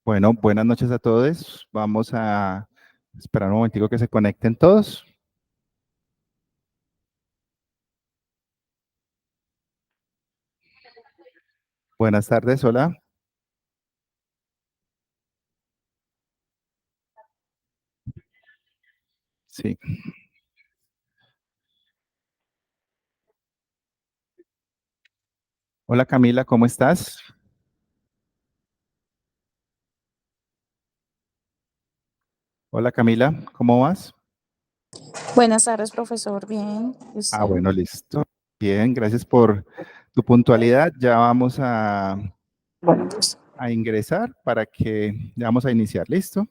Bueno, buenas noches a todos. Vamos a esperar un momentico que se conecten todos. Buenas tardes, hola. Sí. Hola Camila, ¿cómo estás? Hola Camila, ¿cómo vas? Buenas tardes, profesor. Bien, ¿y Ah, usted? bueno, listo. Bien, gracias por tu puntualidad. Ya vamos Bueno, pues, a ingresar para que ya vamos a iniciar. ¿Listo?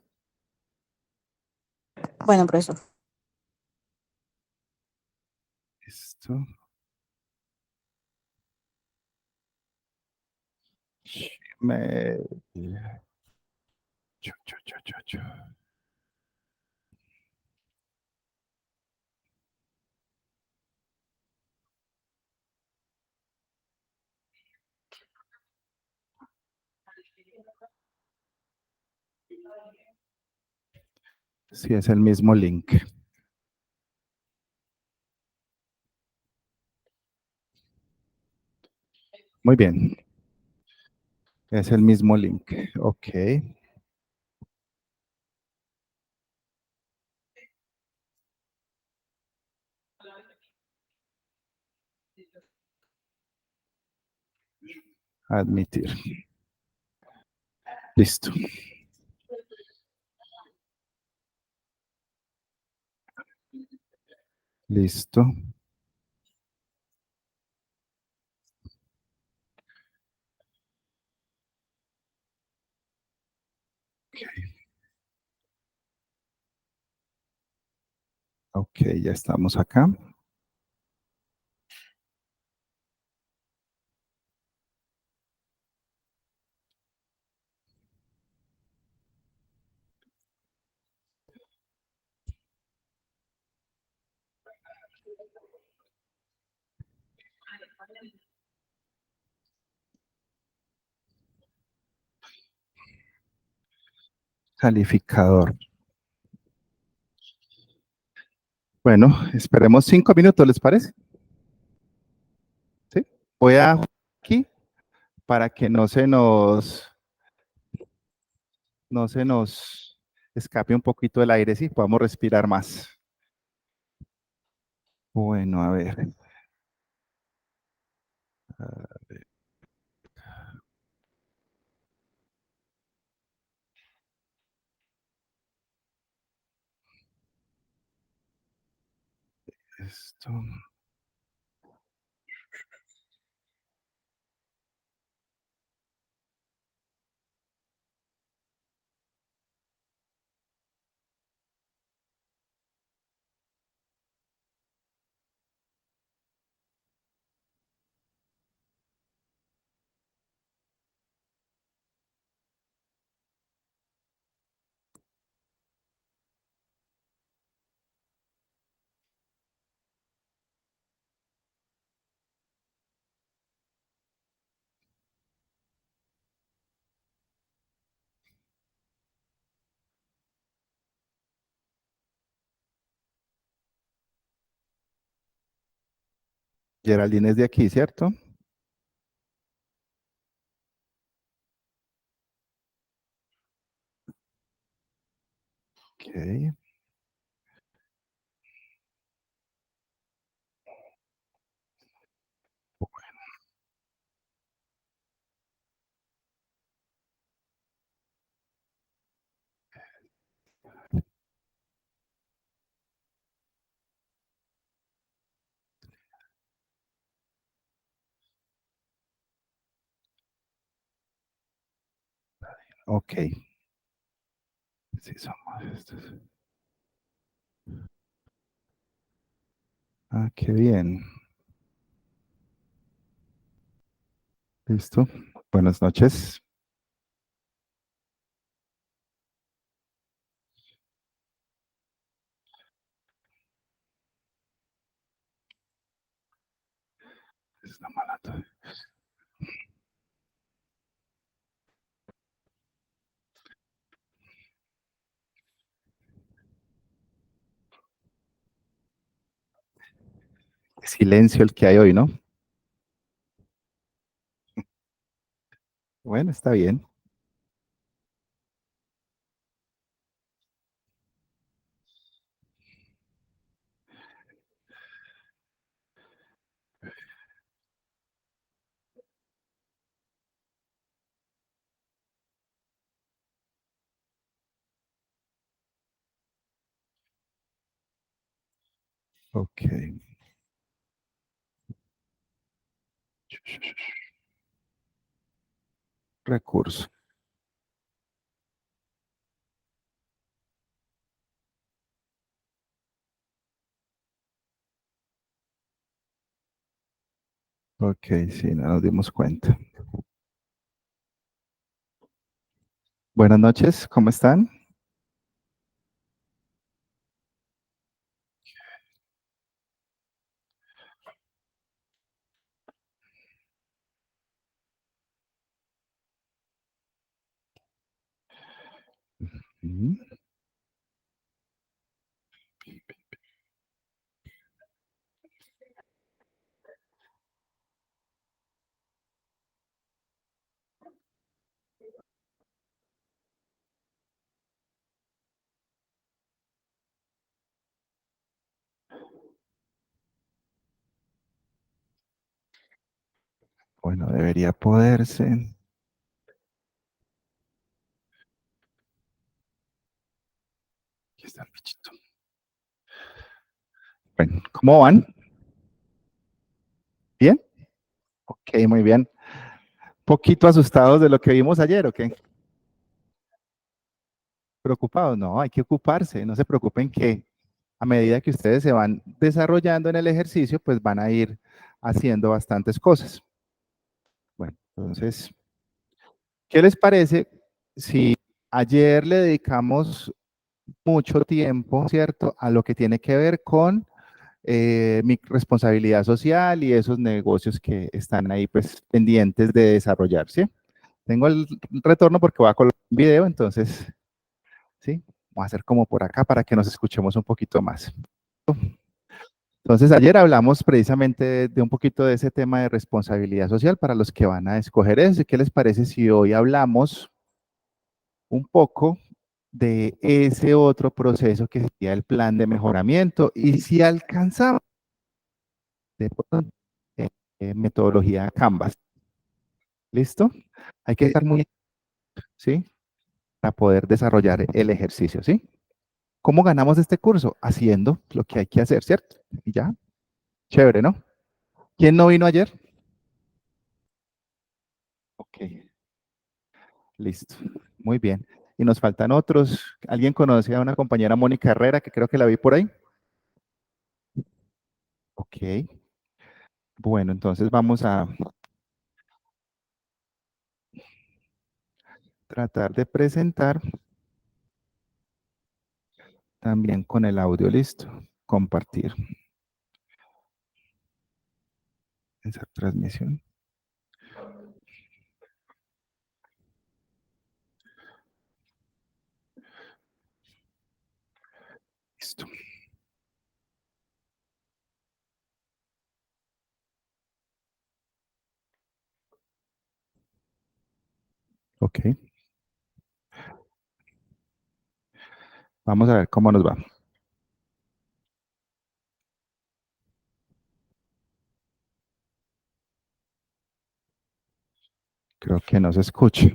bueno, profesor. Listo. Me... Chu, chu, chu, chu, chu. Sí, es el mismo link. Muy bien, es el mismo link. Ok, admitir. Listo, listo. Ok, ya estamos acá. Calificador. Bueno, esperemos 5 minutos, ¿les parece? Sí. Voy a aquí para que no se nos escape un poquito el aire, sí, podamos respirar más. Bueno, a ver. Esto. Geraldine es de aquí, ¿cierto? Ok, ok. Sí, somos estos. Ah, qué bien. Listo. Buenas noches. Está mala Silencio el que hay hoy, ¿no? Bueno, está bien. Ok. Recurso. Ok, sí, no nos dimos cuenta. Buenas noches, ¿cómo están? Ujú. Bueno, debería poderse. Aquí está el bichito. Bueno, ¿cómo van? ¿Bien? Ok, muy bien. Poquito asustados de lo que vimos ayer, ¿ok? Preocupados, no, hay que ocuparse, no se preocupen que a medida que ustedes se van desarrollando en el ejercicio, pues van a ir haciendo bastantes cosas. Bueno, entonces, ¿qué les parece si ayer le dedicamos mucho tiempo, ¿cierto?, a lo que tiene que ver con mi responsabilidad social y esos negocios que están ahí, pues, pendientes de desarrollar, ¿sí? Tengo el retorno porque voy a colocar un video, entonces, ¿sí? Voy a hacer como por acá para que nos escuchemos un poquito más. Entonces, ayer hablamos precisamente de un poquito de ese tema de responsabilidad social para los que van a escoger eso. ¿Y qué les parece si hoy hablamos un poco de ese otro proceso que sería el plan de mejoramiento y si alcanzamos de pronto, metodología Canvas? ¿Listo? Hay que estar muy, ¿sí? Para poder desarrollar el ejercicio, ¿sí? ¿Cómo ganamos este curso? Haciendo lo que hay que hacer, ¿cierto? Y ya, chévere, ¿no? ¿Quién no vino ayer? Ok, listo. Muy bien. Y nos faltan otros. ¿Alguien conoce a una compañera Mónica Herrera que creo que la vi por ahí? Ok. Bueno, entonces vamos a tratar de presentar también con el audio listo. Compartir esa transmisión. Listo. Ok. Vamos a ver cómo nos va. Creo que no se escucha.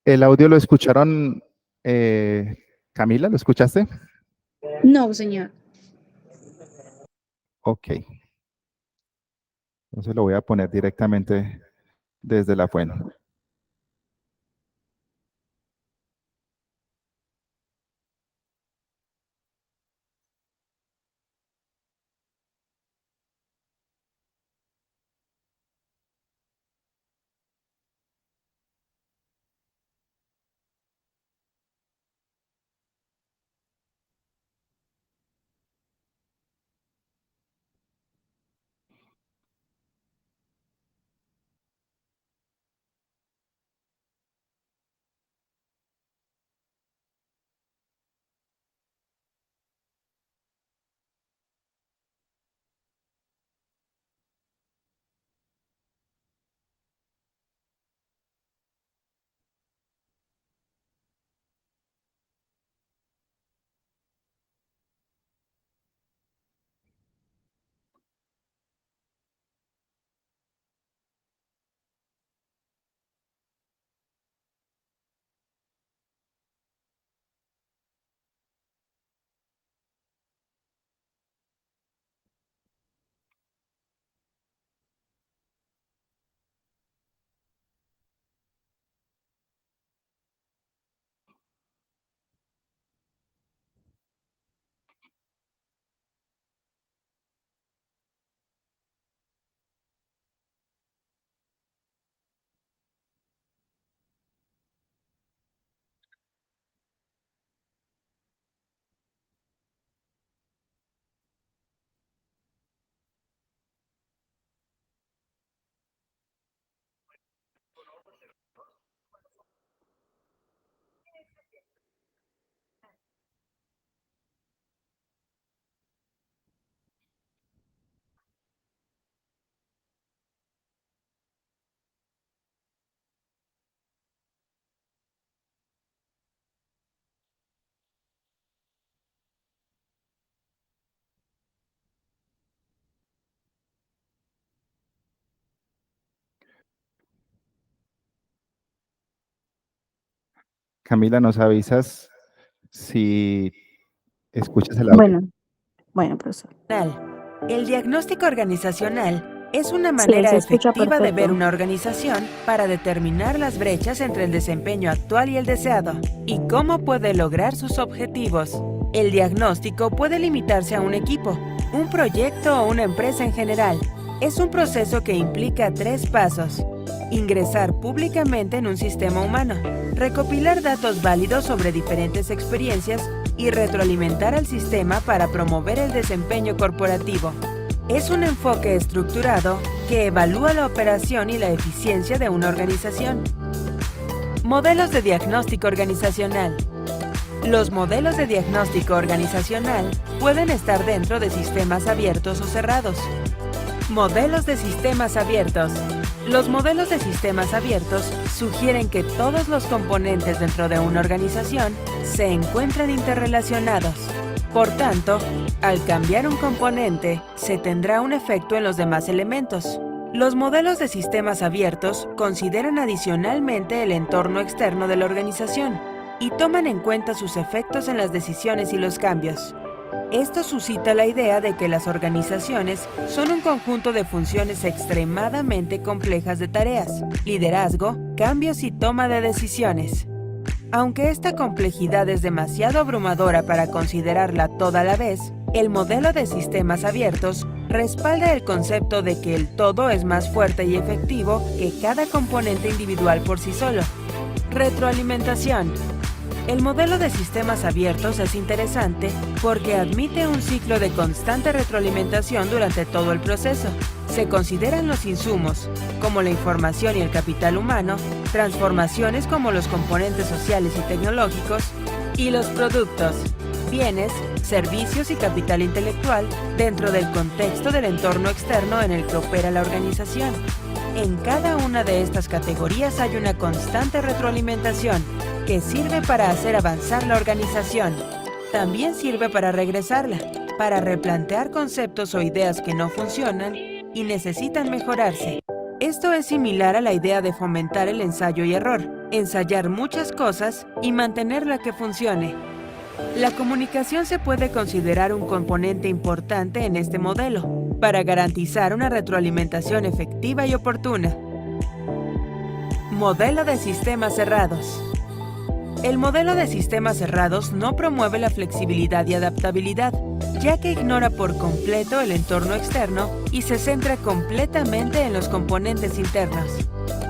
¿El audio lo escucharon, Camila? ¿Lo escuchaste? No, señor. Ok. Entonces lo voy a poner directamente desde la fuente. Camila, ¿nos avisas si escuchas el audio? Bueno, profesor. El diagnóstico organizacional es una Sí, manera se escucha efectiva de ver perfecto. una organización para determinar las brechas entre el desempeño actual y el deseado y cómo puede lograr sus objetivos. El diagnóstico puede limitarse a un equipo, un proyecto o una empresa en general. Es un proceso que implica 3 pasos. Ingresar públicamente en un sistema humano, recopilar datos válidos sobre diferentes experiencias y retroalimentar al sistema para promover el desempeño corporativo. Es un enfoque estructurado que evalúa la operación y la eficiencia de una organización. Modelos de diagnóstico organizacional. Los modelos de diagnóstico organizacional pueden estar dentro de sistemas abiertos o cerrados. Modelos de sistemas abiertos. Los modelos de sistemas abiertos sugieren que todos los componentes dentro de una organización se encuentran interrelacionados. Por tanto, al cambiar un componente, se tendrá un efecto en los demás elementos. Los modelos de sistemas abiertos consideran adicionalmente el entorno externo de la organización y toman en cuenta sus efectos en las decisiones y los cambios. Esto suscita la idea de que las organizaciones son un conjunto de funciones extremadamente complejas de tareas, liderazgo, cambios y toma de decisiones. Aunque esta complejidad es demasiado abrumadora para considerarla toda a la vez, el modelo de sistemas abiertos respalda el concepto de que el todo es más fuerte y efectivo que cada componente individual por sí solo. Retroalimentación. El modelo de sistemas abiertos es interesante porque admite un ciclo de constante retroalimentación durante todo el proceso. Se consideran los insumos, como la información y el capital humano, transformaciones como los componentes sociales y tecnológicos, y los productos, bienes, servicios y capital intelectual dentro del contexto del entorno externo en el que opera la organización. En cada una de estas categorías hay una constante retroalimentación que sirve para hacer avanzar la organización. También sirve para regresarla, para replantear conceptos o ideas que no funcionan y necesitan mejorarse. Esto es similar a la idea de fomentar el ensayo y error, ensayar muchas cosas y mantener la que funcione. La comunicación se puede considerar un componente importante en este modelo, para garantizar una retroalimentación efectiva y oportuna. Modelo de sistemas cerrados. El modelo de sistemas cerrados no promueve la flexibilidad y adaptabilidad, ya que ignora por completo el entorno externo y se centra completamente en los componentes internos.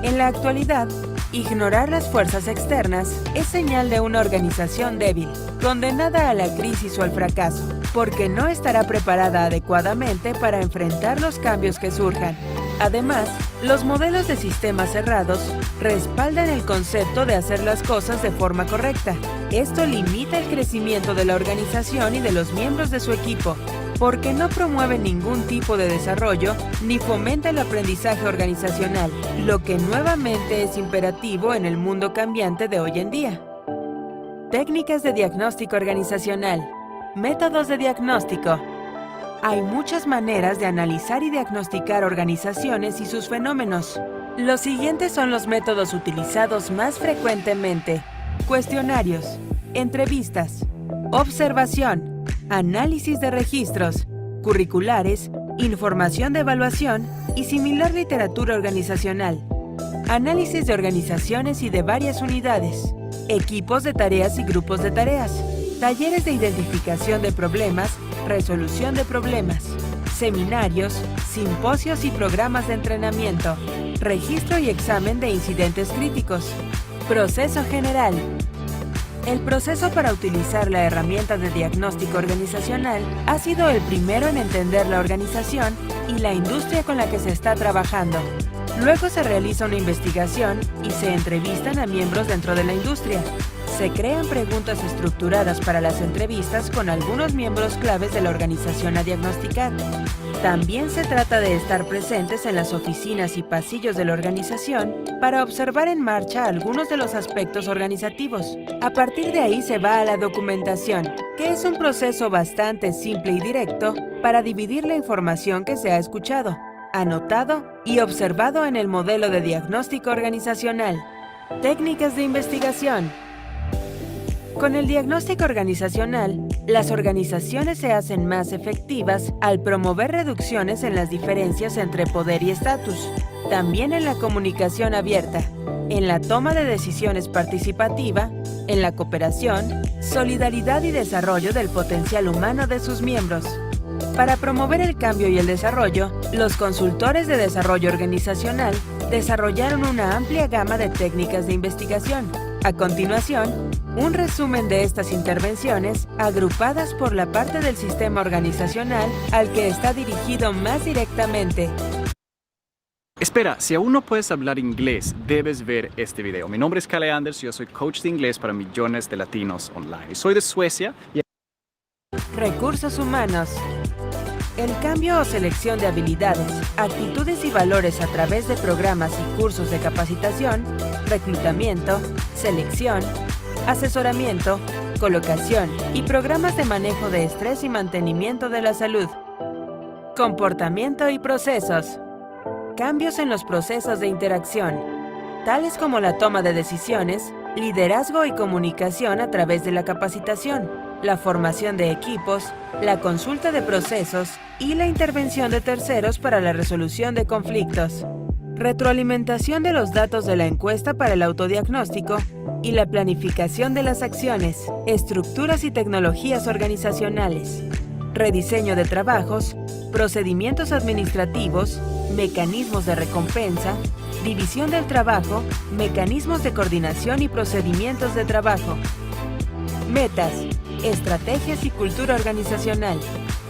En la actualidad, ignorar las fuerzas externas es señal de una organización débil, condenada a la crisis o al fracaso, porque no estará preparada adecuadamente para enfrentar los cambios que surjan. Además, los modelos de sistemas cerrados respaldan el concepto de hacer las cosas de forma correcta. Esto limita el crecimiento de la organización y de los miembros de su equipo, porque no promueve ningún tipo de desarrollo ni fomenta el aprendizaje organizacional, lo que nuevamente es imperativo en el mundo cambiante de hoy en día. Técnicas de diagnóstico organizacional. Métodos de diagnóstico. Hay muchas maneras de analizar y diagnosticar organizaciones y sus fenómenos. Los siguientes son los métodos utilizados más frecuentemente: cuestionarios, entrevistas, observación, análisis de registros, curriculares, información de evaluación y similar literatura organizacional, análisis de organizaciones y de varias unidades, equipos de tareas y grupos de tareas, talleres de identificación de problemas, resolución de problemas, seminarios, simposios y programas de entrenamiento, registro y examen de incidentes críticos. Proceso general. El proceso para utilizar la herramienta de diagnóstico organizacional ha sido el primero en entender la organización y la industria con la que se está trabajando. Luego se realiza una investigación y se entrevistan a miembros dentro de la industria. Se crean preguntas estructuradas para las entrevistas con algunos miembros claves de la organización a diagnosticar. También se trata de estar presentes en las oficinas y pasillos de la organización para observar en marcha algunos de los aspectos organizativos. A partir de ahí se va a la documentación, que es un proceso bastante simple y directo para dividir la información que se ha escuchado, anotado y observado en el modelo de diagnóstico organizacional. Técnicas de investigación. Con el diagnóstico organizacional, las organizaciones se hacen más efectivas al promover reducciones en las diferencias entre poder y estatus, también en la comunicación abierta, en la toma de decisiones participativa, en la cooperación, solidaridad y desarrollo del potencial humano de sus miembros. Para promover el cambio y el desarrollo, los consultores de desarrollo organizacional desarrollaron una amplia gama de técnicas de investigación. A continuación, un resumen de estas intervenciones agrupadas por la parte del sistema organizacional al que está dirigido más directamente. Espera, si aún no puedes hablar inglés, debes ver este video. Mi nombre es Kalle Anders y yo soy coach de inglés para millones de latinos online. Soy de Suecia y... Recursos humanos. El cambio o selección de habilidades, actitudes y valores a través de programas y cursos de capacitación, reclutamiento, selección, asesoramiento, colocación y programas de manejo de estrés y mantenimiento de la salud. Comportamiento y procesos. Cambios en los procesos de interacción, tales como la toma de decisiones, liderazgo y comunicación a través de la capacitación, la formación de equipos, la consulta de procesos y la intervención de terceros para la resolución de conflictos. Retroalimentación de los datos de la encuesta para el autodiagnóstico y la planificación de las acciones, estructuras y tecnologías organizacionales. Rediseño de trabajos, procedimientos administrativos, mecanismos de recompensa, división del trabajo, mecanismos de coordinación y procedimientos de trabajo. Metas, estrategias y cultura organizacional.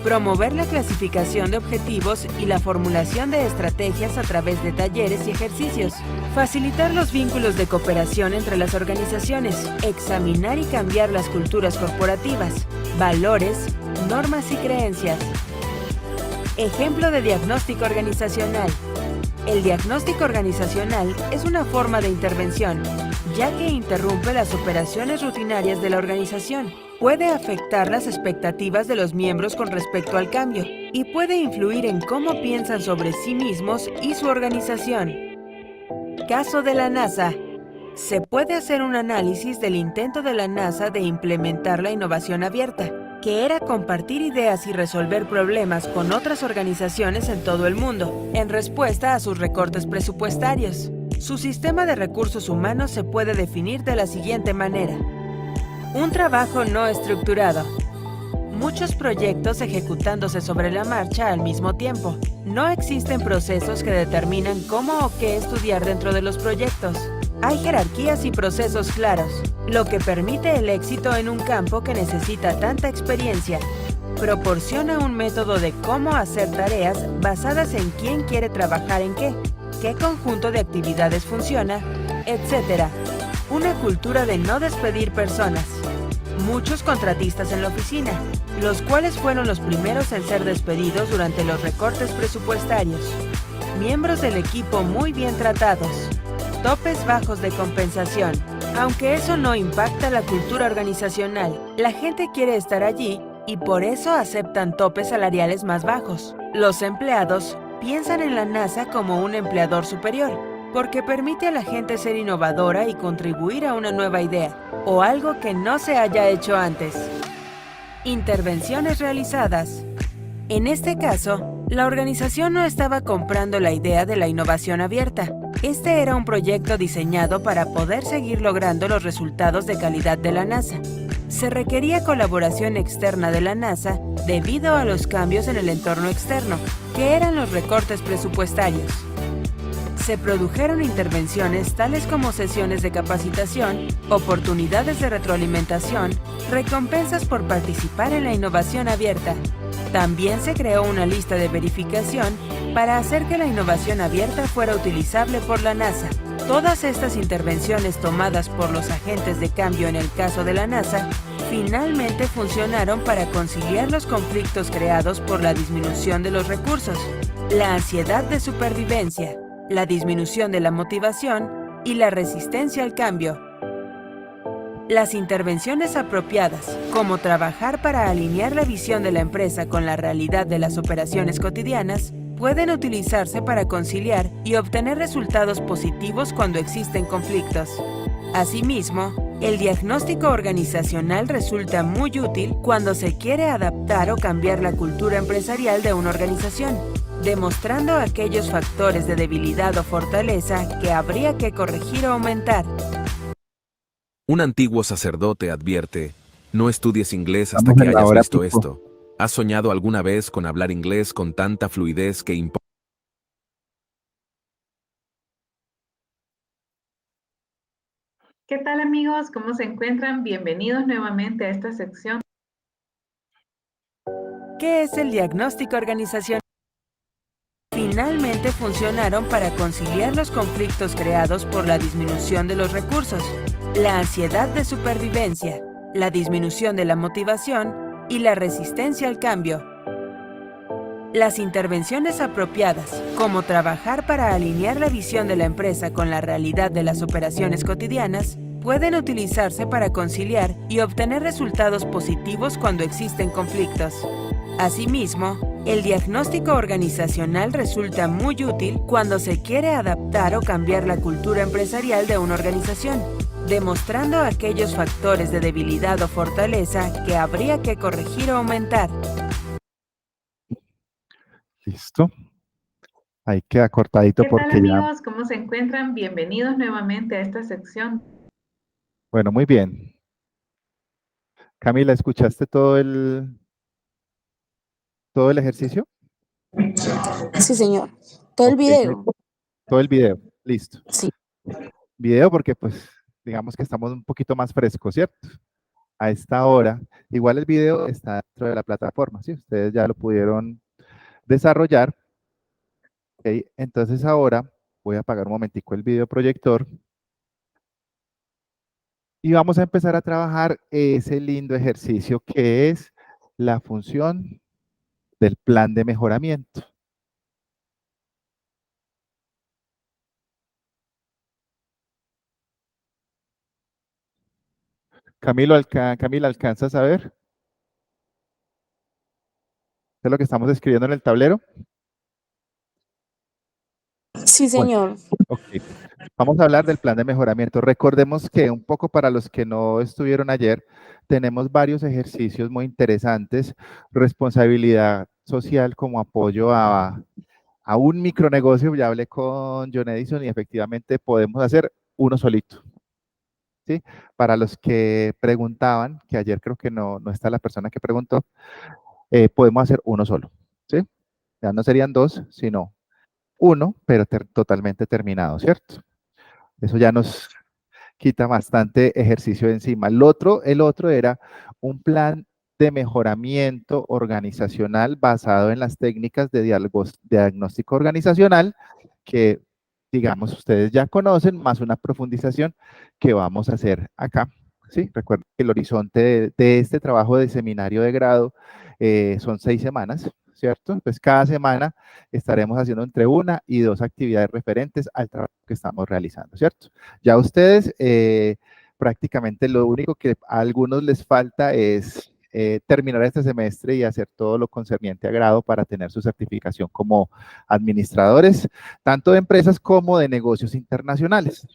Promover la clasificación de objetivos y la formulación de estrategias a través de talleres y ejercicios. Facilitar los vínculos de cooperación entre las organizaciones. Examinar y cambiar las culturas corporativas, valores, normas y creencias. Ejemplo de diagnóstico organizacional. El diagnóstico organizacional es una forma de intervención, ya que interrumpe las operaciones rutinarias de la organización. Puede afectar las expectativas de los miembros con respecto al cambio y puede influir en cómo piensan sobre sí mismos y su organización. Caso de la NASA. Se puede hacer un análisis del intento de la NASA de implementar la innovación abierta, que era compartir ideas y resolver problemas con otras organizaciones en todo el mundo, en respuesta a sus recortes presupuestarios. Su sistema de recursos humanos se puede definir de la siguiente manera. Un trabajo no estructurado. Muchos proyectos ejecutándose sobre la marcha al mismo tiempo. No existen procesos que determinan cómo o qué estudiar dentro de los proyectos. Hay jerarquías y procesos claros, lo que permite el éxito en un campo que necesita tanta experiencia. Proporciona un método de cómo hacer tareas basadas en quién quiere trabajar en qué conjunto de actividades funciona, etc. Una cultura de no despedir personas. Muchos contratistas en la oficina, los cuales fueron los primeros en ser despedidos durante los recortes presupuestarios. Miembros del equipo muy bien tratados. Topes bajos de compensación. Aunque eso no impacta la cultura organizacional, la gente quiere estar allí y por eso aceptan topes salariales más bajos. Los empleados piensan en la NASA como un empleador superior, porque permite a la gente ser innovadora y contribuir a una nueva idea, o algo que no se haya hecho antes. Intervenciones realizadas. En este caso, la organización no estaba comprando la idea de la innovación abierta. Este era un proyecto diseñado para poder seguir logrando los resultados de calidad de la NASA. Se requería colaboración externa de la NASA debido a los cambios en el entorno externo, que eran los recortes presupuestarios. Se produjeron intervenciones tales como sesiones de capacitación, oportunidades de retroalimentación, recompensas por participar en la innovación abierta. También se creó una lista de verificación para hacer que la innovación abierta fuera utilizable por la NASA. Todas estas intervenciones tomadas por los agentes de cambio en el caso de la NASA, finalmente funcionaron para conciliar los conflictos creados por la disminución de los recursos, la ansiedad de supervivencia, la disminución de la motivación y la resistencia al cambio. Las intervenciones apropiadas, como trabajar para alinear la visión de la empresa con la realidad de las operaciones cotidianas, pueden utilizarse para conciliar y obtener resultados positivos cuando existen conflictos. Asimismo, El diagnóstico organizacional resulta muy útil cuando se quiere adaptar o cambiar la cultura empresarial de una organización, demostrando aquellos factores de debilidad o fortaleza que habría que corregir o aumentar. Un antiguo sacerdote advierte, no estudies inglés hasta Estamos que en la hayas hora visto pico. esto. ¿Has soñado alguna vez con hablar inglés con tanta fluidez que ¿Qué tal amigos? ¿Cómo se encuentran? Bienvenidos nuevamente a esta sección. ¿Qué es el diagnóstico organizacional? Finalmente funcionaron para conciliar los conflictos creados por la disminución de los recursos, la ansiedad de supervivencia, la disminución de la motivación y la resistencia al cambio. Las intervenciones apropiadas, como trabajar para alinear la visión de la empresa con la realidad de las operaciones cotidianas, pueden utilizarse para conciliar y obtener resultados positivos cuando existen conflictos. Asimismo, el diagnóstico organizacional resulta muy útil cuando se quiere adaptar o cambiar la cultura empresarial de una organización, demostrando aquellos factores de debilidad o fortaleza que habría que corregir o aumentar. Listo. Ahí queda cortadito ¿Qué tal porque ya, amigos? ¿Cómo se encuentran? Bienvenidos nuevamente a esta sección. bueno, muy bien. Camila, ¿escuchaste todo el ejercicio? Sí, señor. Todo el Ok, video. todo el video. Listo. Sí. Video porque pues digamos que estamos un poquito más frescos, ¿cierto? A esta hora. Igual el video está dentro de la plataforma, ¿sí? Ustedes ya lo pudieron desarrollar. Ok, entonces ahora voy a apagar un momentico el video proyector y vamos a empezar a trabajar ese lindo ejercicio que es la función del plan de mejoramiento. Camila, ¿alcanzas a ver? ¿Es lo que estamos escribiendo en el tablero? Sí, Bueno, señor. ok. Vamos a hablar del plan de mejoramiento. Recordemos que un poco para los que no estuvieron ayer, tenemos varios ejercicios muy interesantes. Responsabilidad social como apoyo a un micronegocio. Ya hablé con John Edison y efectivamente podemos hacer uno solito. ¿Sí? Para los que preguntaban, que ayer creo que no está la persona que preguntó, podemos hacer uno solo. ¿Sí? Ya no serían dos, sino uno, pero totalmente terminado, ¿cierto? Eso ya nos quita bastante ejercicio de encima. El otro era un plan de mejoramiento organizacional basado en las técnicas de diagnóstico organizacional que, digamos, ustedes ya conocen, más una profundización que vamos a hacer acá. ¿Sí? Recuerden que el horizonte de este trabajo de seminario de grado son 6 semanas, ¿cierto? Entonces, cada semana estaremos haciendo entre 1 y 2 actividades referentes al trabajo que estamos realizando, ¿cierto? Ya ustedes, prácticamente lo único que a algunos les falta es terminar este semestre y hacer todo lo concerniente a grado para tener su certificación como administradores, tanto de empresas como de negocios internacionales.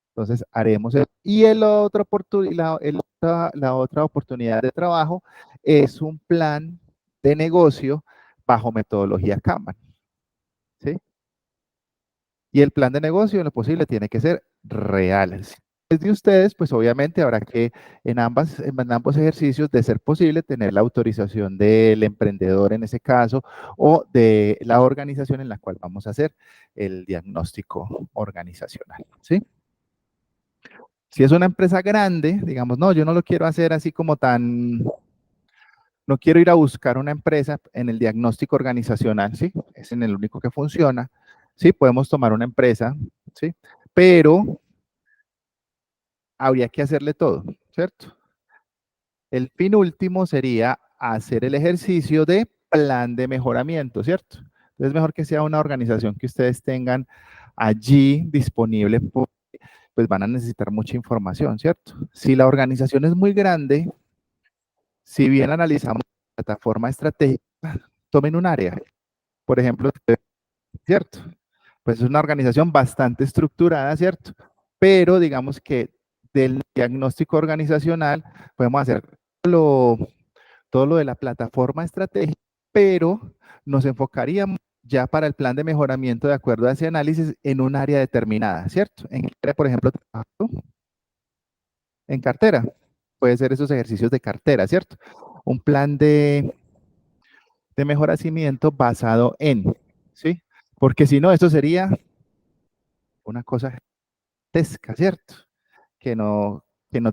Entonces, haremos eso. Y la otra oportunidad de trabajo es un plan de negocio bajo metodología Kanban, ¿sí? Y el plan de negocio, en lo posible, tiene que ser real. Desde ustedes, pues obviamente habrá que en ambos ejercicios, de ser posible, tener la autorización del emprendedor en ese caso o de la organización en la cual vamos a hacer el diagnóstico organizacional, ¿sí? Si es una empresa grande, digamos, no, yo no lo quiero hacer así como tan, no quiero ir a buscar una empresa en el diagnóstico organizacional, ¿sí? Es en el único que funciona, ¿sí? Podemos tomar una empresa, ¿sí? Pero habría que hacerle todo, ¿cierto? El fin último sería hacer el ejercicio de plan de mejoramiento, ¿cierto? Entonces es mejor que sea una organización que ustedes tengan allí disponible, pues van a necesitar mucha información, ¿cierto? Si la organización es muy grande, si bien analizamos la plataforma estratégica, tomen un área. Por ejemplo, ¿cierto? Pues es una organización bastante estructurada, ¿cierto? Pero digamos que del diagnóstico organizacional, podemos hacer todo lo de la plataforma estratégica, pero nos enfocaríamos ya para el plan de mejoramiento de acuerdo a ese análisis en un área determinada, ¿cierto? En área, por ejemplo, en cartera. Puede ser esos ejercicios de cartera, ¿cierto? Un plan de mejoramiento basado en, ¿sí? Porque si no, esto sería una cosa gigantesca, ¿cierto? Que no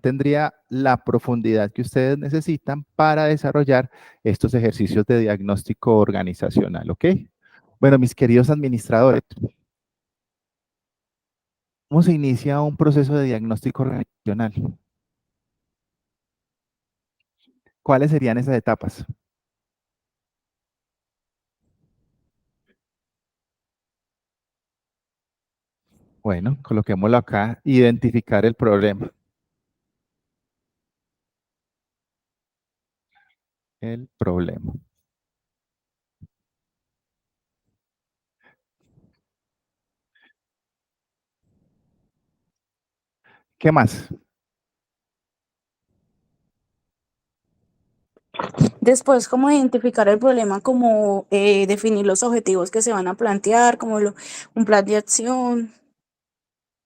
tendría la profundidad que ustedes necesitan para desarrollar estos ejercicios de diagnóstico organizacional, ¿ok? Bueno, mis queridos administradores, ¿cómo se inicia un proceso de diagnóstico organizacional? ¿Cuáles serían esas etapas? Bueno, coloquémoslo acá, identificar el problema. El problema. ¿Qué más? Después, ¿cómo identificar el problema? Como definir los objetivos que se van a plantear, un plan de acción,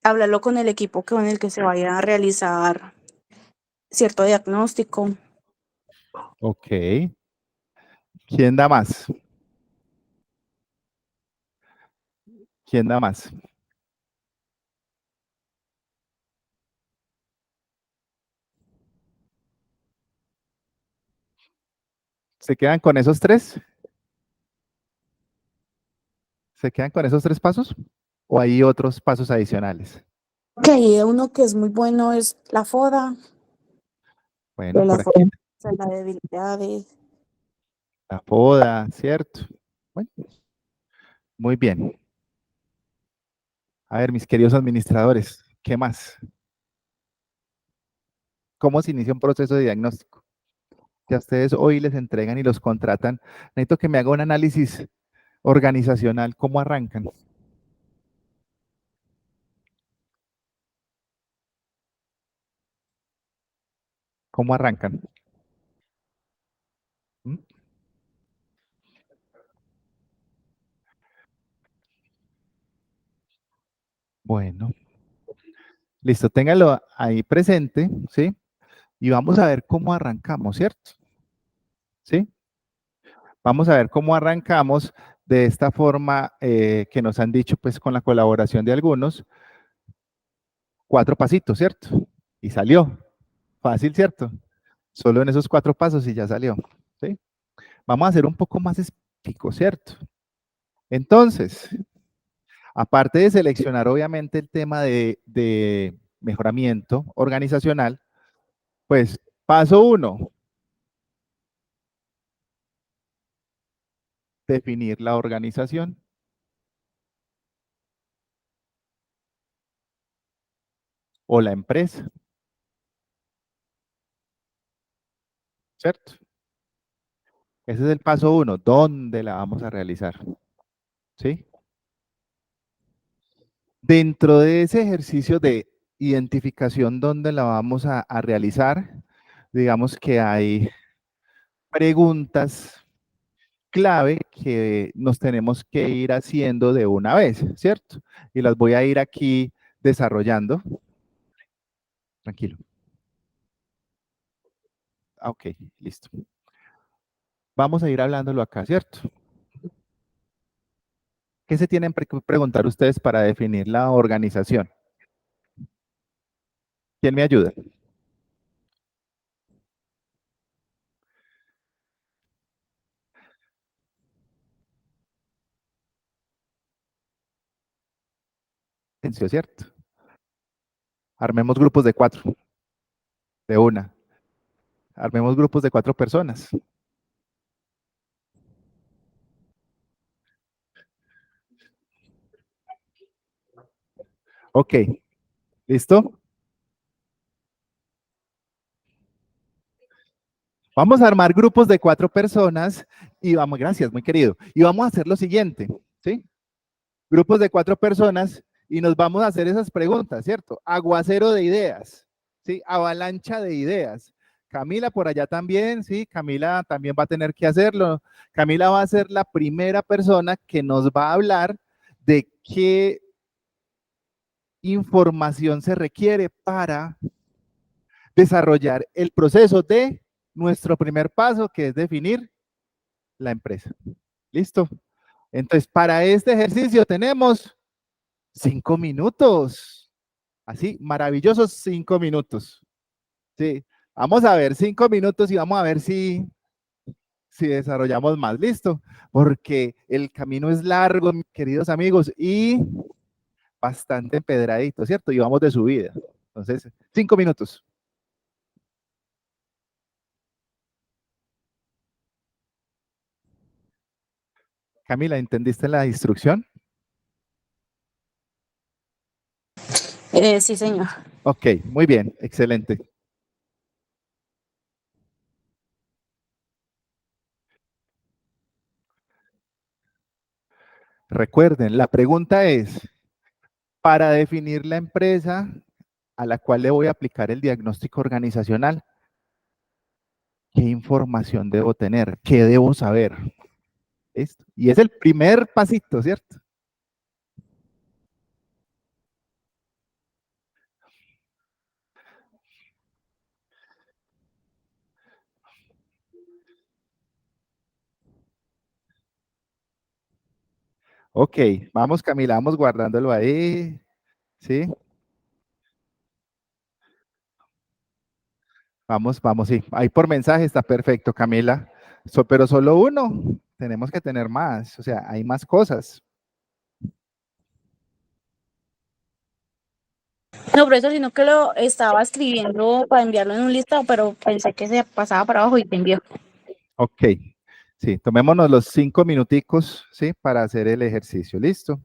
hablarlo con el equipo con el que se vaya a realizar cierto diagnóstico. Ok. ¿Quién da más? ¿Quién da más? ¿Se quedan con esos tres? ¿Se quedan con esos tres pasos? ¿O hay otros pasos adicionales? Ok, uno que es muy bueno es la FODA, Bueno, de por las aquí fuerzas, las debilidades. la poda, ¿cierto? Bueno, muy bien. A ver, mis queridos administradores, ¿qué más? ¿Cómo se inicia un proceso de diagnóstico? Si a ustedes hoy les entregan y los contratan, necesito que me haga un análisis organizacional. ¿Cómo arrancan? ¿Cómo arrancan? ¿Mm? Bueno, listo, téngalo ahí presente, ¿sí? Y vamos a ver cómo arrancamos, ¿cierto? ¿Sí? Vamos a ver cómo arrancamos de esta forma que nos han dicho, pues con la colaboración de algunos, 4 pasitos, ¿cierto? Y salió. Fácil, ¿cierto? Solo en esos 4 pasos y ya salió, ¿sí? Vamos a hacer un poco más específico, ¿cierto? Entonces, aparte de seleccionar obviamente el tema de mejoramiento organizacional, pues paso 1, definir la organización o la empresa, ¿cierto? Ese es el paso 1, ¿dónde la vamos a realizar? ¿Sí? Dentro de ese ejercicio de identificación ¿dónde la vamos a realizar? Digamos que hay preguntas clave que nos tenemos que ir haciendo de una vez, ¿cierto? Y las voy a ir aquí desarrollando. Tranquilo. Ok, listo. Vamos a ir hablándolo acá, ¿cierto? ¿Qué se tienen que preguntar ustedes para definir la organización? ¿Quién me ayuda? Silencio, ¿cierto? Armemos grupos de 4, de una. Armemos grupos de 4 personas. Ok, ¿listo? Vamos a armar grupos de 4 personas y vamos, gracias, muy querido. Y vamos a hacer lo siguiente, ¿sí? Grupos de 4 personas y nos vamos a hacer esas preguntas, ¿cierto? Aguacero de ideas. ¿sí? Avalancha de ideas. Camila por allá también, sí, Camila también va a tener que hacerlo. Camila va a ser la primera persona que nos va a hablar de qué información se requiere para desarrollar el proceso de nuestro primer paso, que es definir la empresa. ¿Listo? Entonces, para este ejercicio tenemos 5 minutos. Así, maravillosos 5 minutos. Sí, vamos a ver 5 minutos y vamos a ver si desarrollamos más. ¿Listo? Porque el camino es largo, mis queridos amigos, y bastante empedradito, ¿cierto? Y vamos de subida. Entonces, 5 minutos. Camila, ¿entendiste la instrucción? Sí, señor. Ok, muy bien, excelente. Recuerden, la pregunta es, para definir la empresa a la cual le voy a aplicar el diagnóstico organizacional, ¿qué información debo tener? ¿Qué debo saber? ¿Listo? Y es el primer pasito, ¿cierto? Ok, vamos Camila, vamos guardándolo ahí, ¿sí? Vamos, vamos, sí. Ahí por mensaje está perfecto, Camila. Pero solo uno, tenemos que tener más, o sea, hay más cosas. No, por eso, sino que lo estaba escribiendo para enviarlo en un listado, pero pensé que se pasaba para abajo y te envió. Ok, sí, tomémonos los 5 minuticos, ¿sí? Para hacer el ejercicio, ¿listo?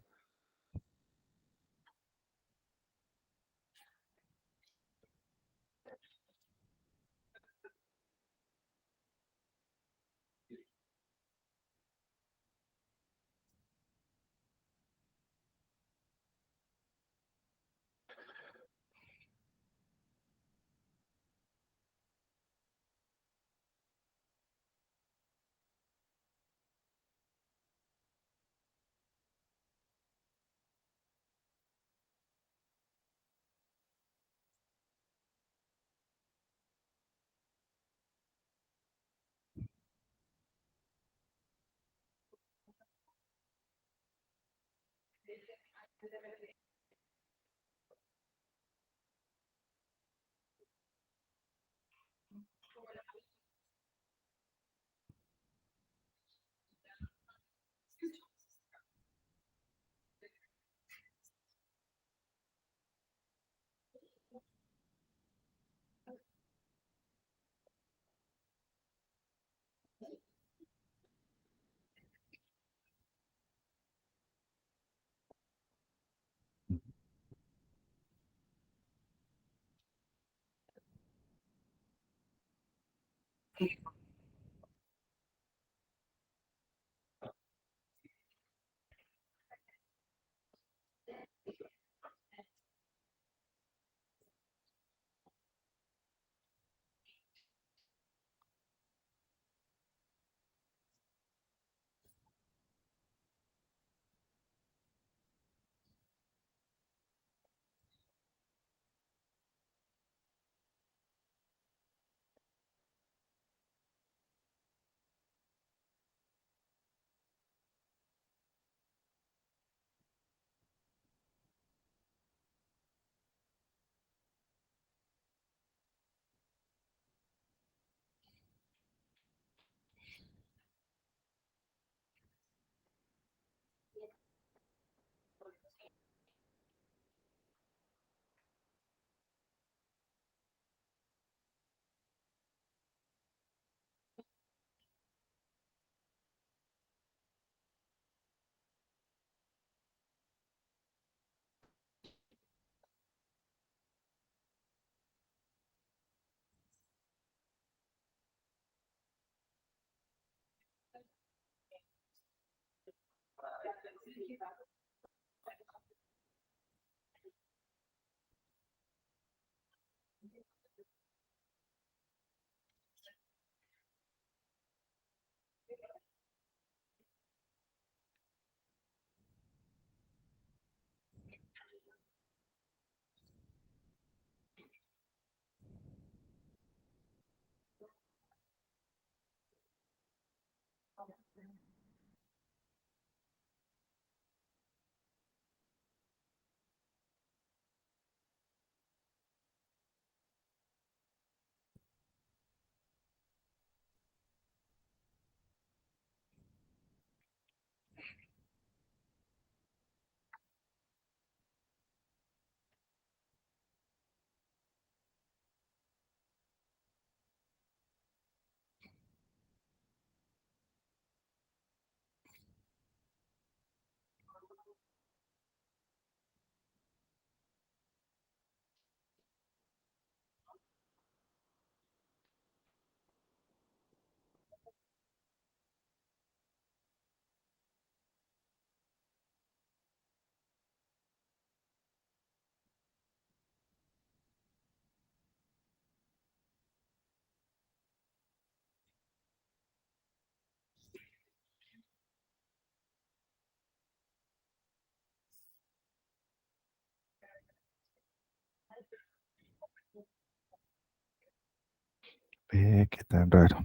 Qué tan raro.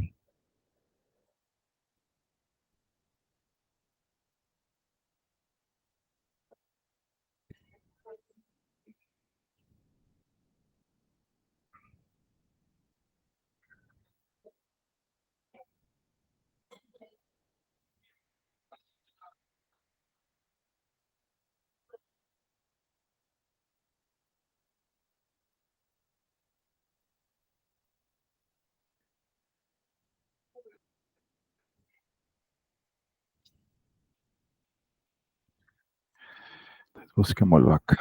Busquémoslo acá.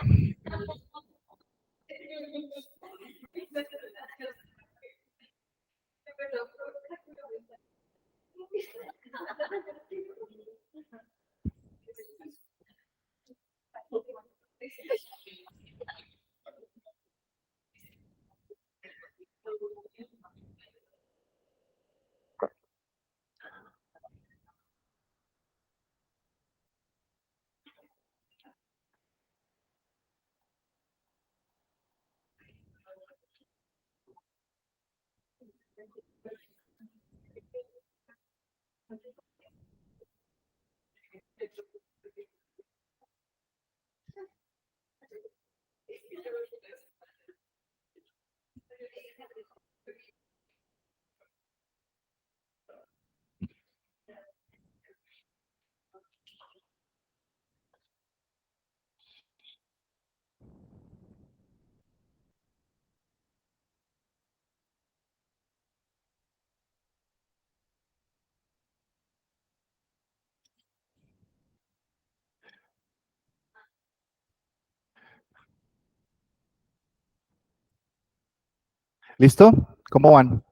¿Listo? ¿Cómo van?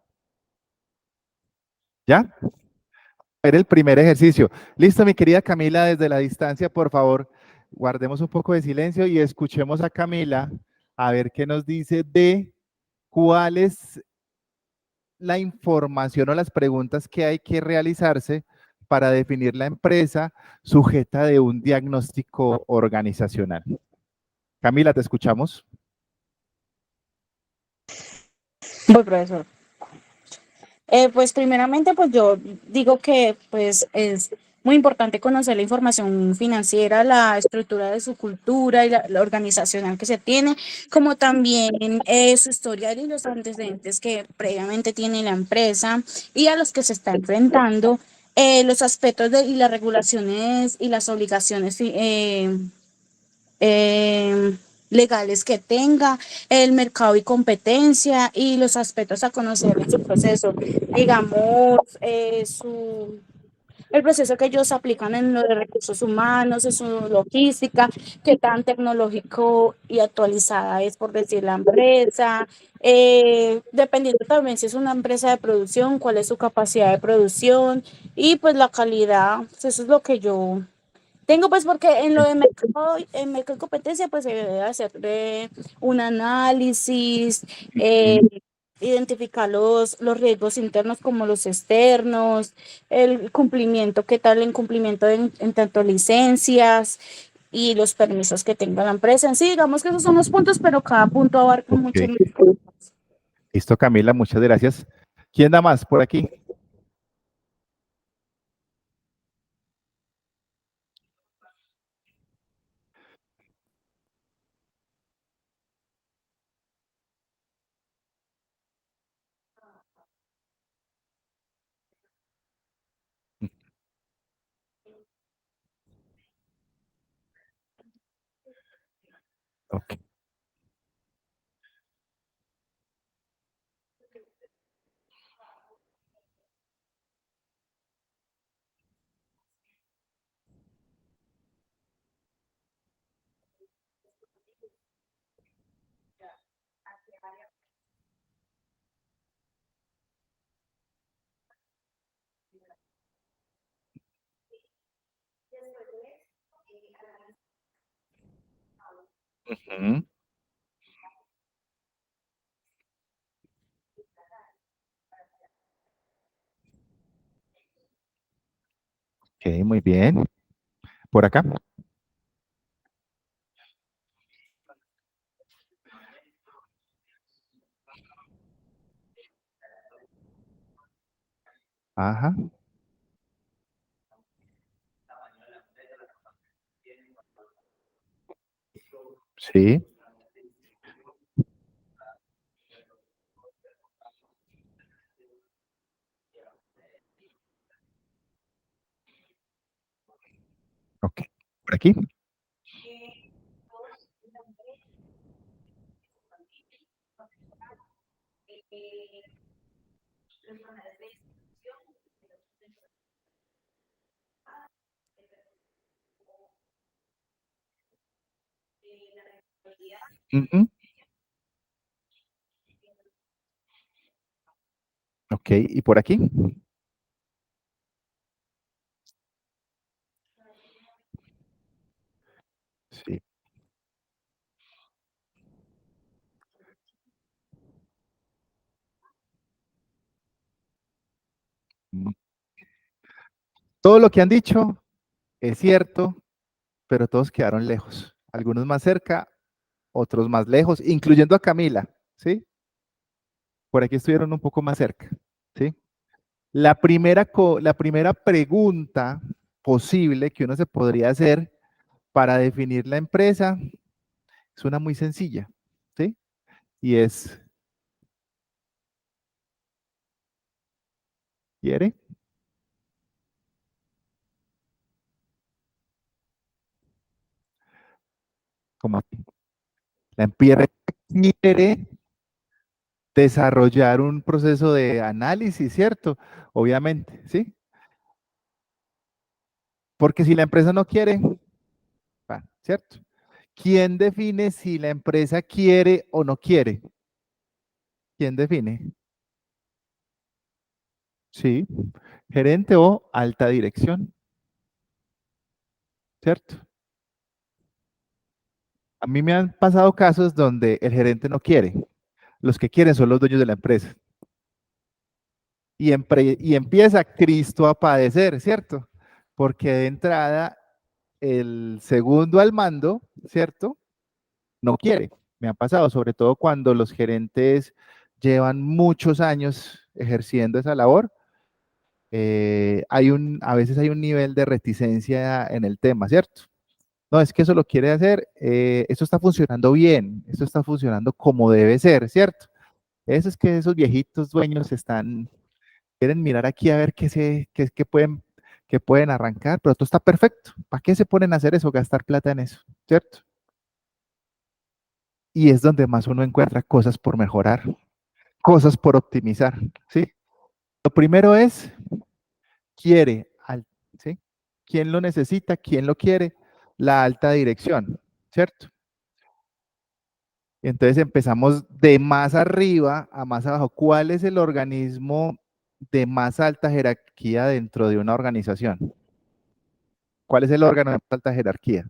¿Ya? Era el primer ejercicio. Listo, mi querida Camila, desde la distancia, por favor, guardemos un poco de silencio y escuchemos a Camila a ver qué nos dice de cuál es la información o las preguntas que hay que realizarse para definir la empresa sujeta de un diagnóstico organizacional. Camila, te escuchamos. Voy, profesor. Pues primeramente, pues yo digo que pues es muy importante conocer la información financiera, la estructura de su cultura y la organizacional que se tiene, como también su historial y los antecedentes que previamente tiene la empresa y a los que se está enfrentando, los aspectos y las regulaciones y las obligaciones eh, legales que tenga, el mercado y competencia y los aspectos a conocer en su proceso, digamos, el proceso que ellos aplican en los recursos humanos, en su logística, qué tan tecnológico y actualizada es, por decir, la empresa, dependiendo también si es una empresa de producción, cuál es su capacidad de producción y pues la calidad, pues, eso es lo que yo tengo, pues, porque en lo de mercado, en mercado y competencia, pues se debe hacer un análisis, identificar los riesgos internos como los externos, el cumplimiento, qué tal el cumplimiento en tanto licencias y los permisos que tenga la empresa en sí. Digamos que esos son los puntos, pero cada punto abarca Ok. mucho más cosas. Listo, Camila, muchas gracias. ¿Quién da más por aquí? Ok. Ujú. Ok, muy bien. Por acá. Ajá. Sí. Ok. Por aquí. Ujú. Ok. ¿Y por aquí? Sí. Mm. Todo lo que han dicho es cierto, pero todos quedaron lejos. Algunos más cerca, otros más lejos, incluyendo a Camila, ¿sí? Por aquí estuvieron un poco más cerca, ¿sí? La primera pregunta posible que uno se podría hacer para definir la empresa es una muy sencilla, ¿sí? Y es, ¿quiere? Como la empresa quiere desarrollar un proceso de análisis, ¿cierto? Obviamente, ¿sí? Porque si la empresa no quiere, ¿cierto? ¿Quién define si la empresa quiere o no quiere? ¿Quién define? Sí, gerente o alta dirección, ¿cierto? A mí me han pasado casos donde el gerente no quiere, los que quieren son los dueños de la empresa. Y empieza Cristo a padecer, ¿cierto? Porque de entrada el segundo al mando, ¿cierto? No quiere. Me ha pasado, sobre todo cuando los gerentes llevan muchos años ejerciendo esa labor. A veces hay un nivel de reticencia en el tema, ¿cierto? No, es que eso lo quiere hacer, esto está funcionando bien, esto está funcionando como debe ser, ¿cierto? Eso es que esos viejitos dueños quieren mirar aquí a ver qué pueden arrancar, pero todo está perfecto. ¿Para qué se ponen a hacer eso, gastar plata en eso, ¿cierto? Y es donde más uno encuentra cosas por mejorar, cosas por optimizar, ¿sí? Lo primero es, quiere, ¿sí? ¿Quién lo necesita? ¿Quién lo quiere? La alta dirección, ¿cierto? Entonces empezamos de más arriba a más abajo. ¿Cuál es el organismo de más alta jerarquía dentro de una organización? ¿Cuál es el órgano de más alta jerarquía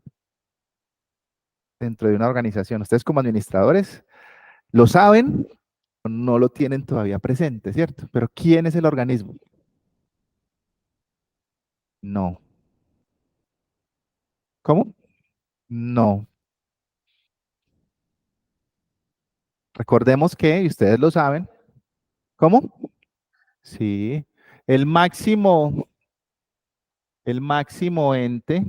dentro de una organización? Ustedes como administradores lo saben, no lo tienen todavía presente, ¿cierto? Pero ¿quién es el organismo? No. ¿Cómo? No. Recordemos que, y ustedes lo saben, ¿cómo? Sí. El máximo, el máximo ente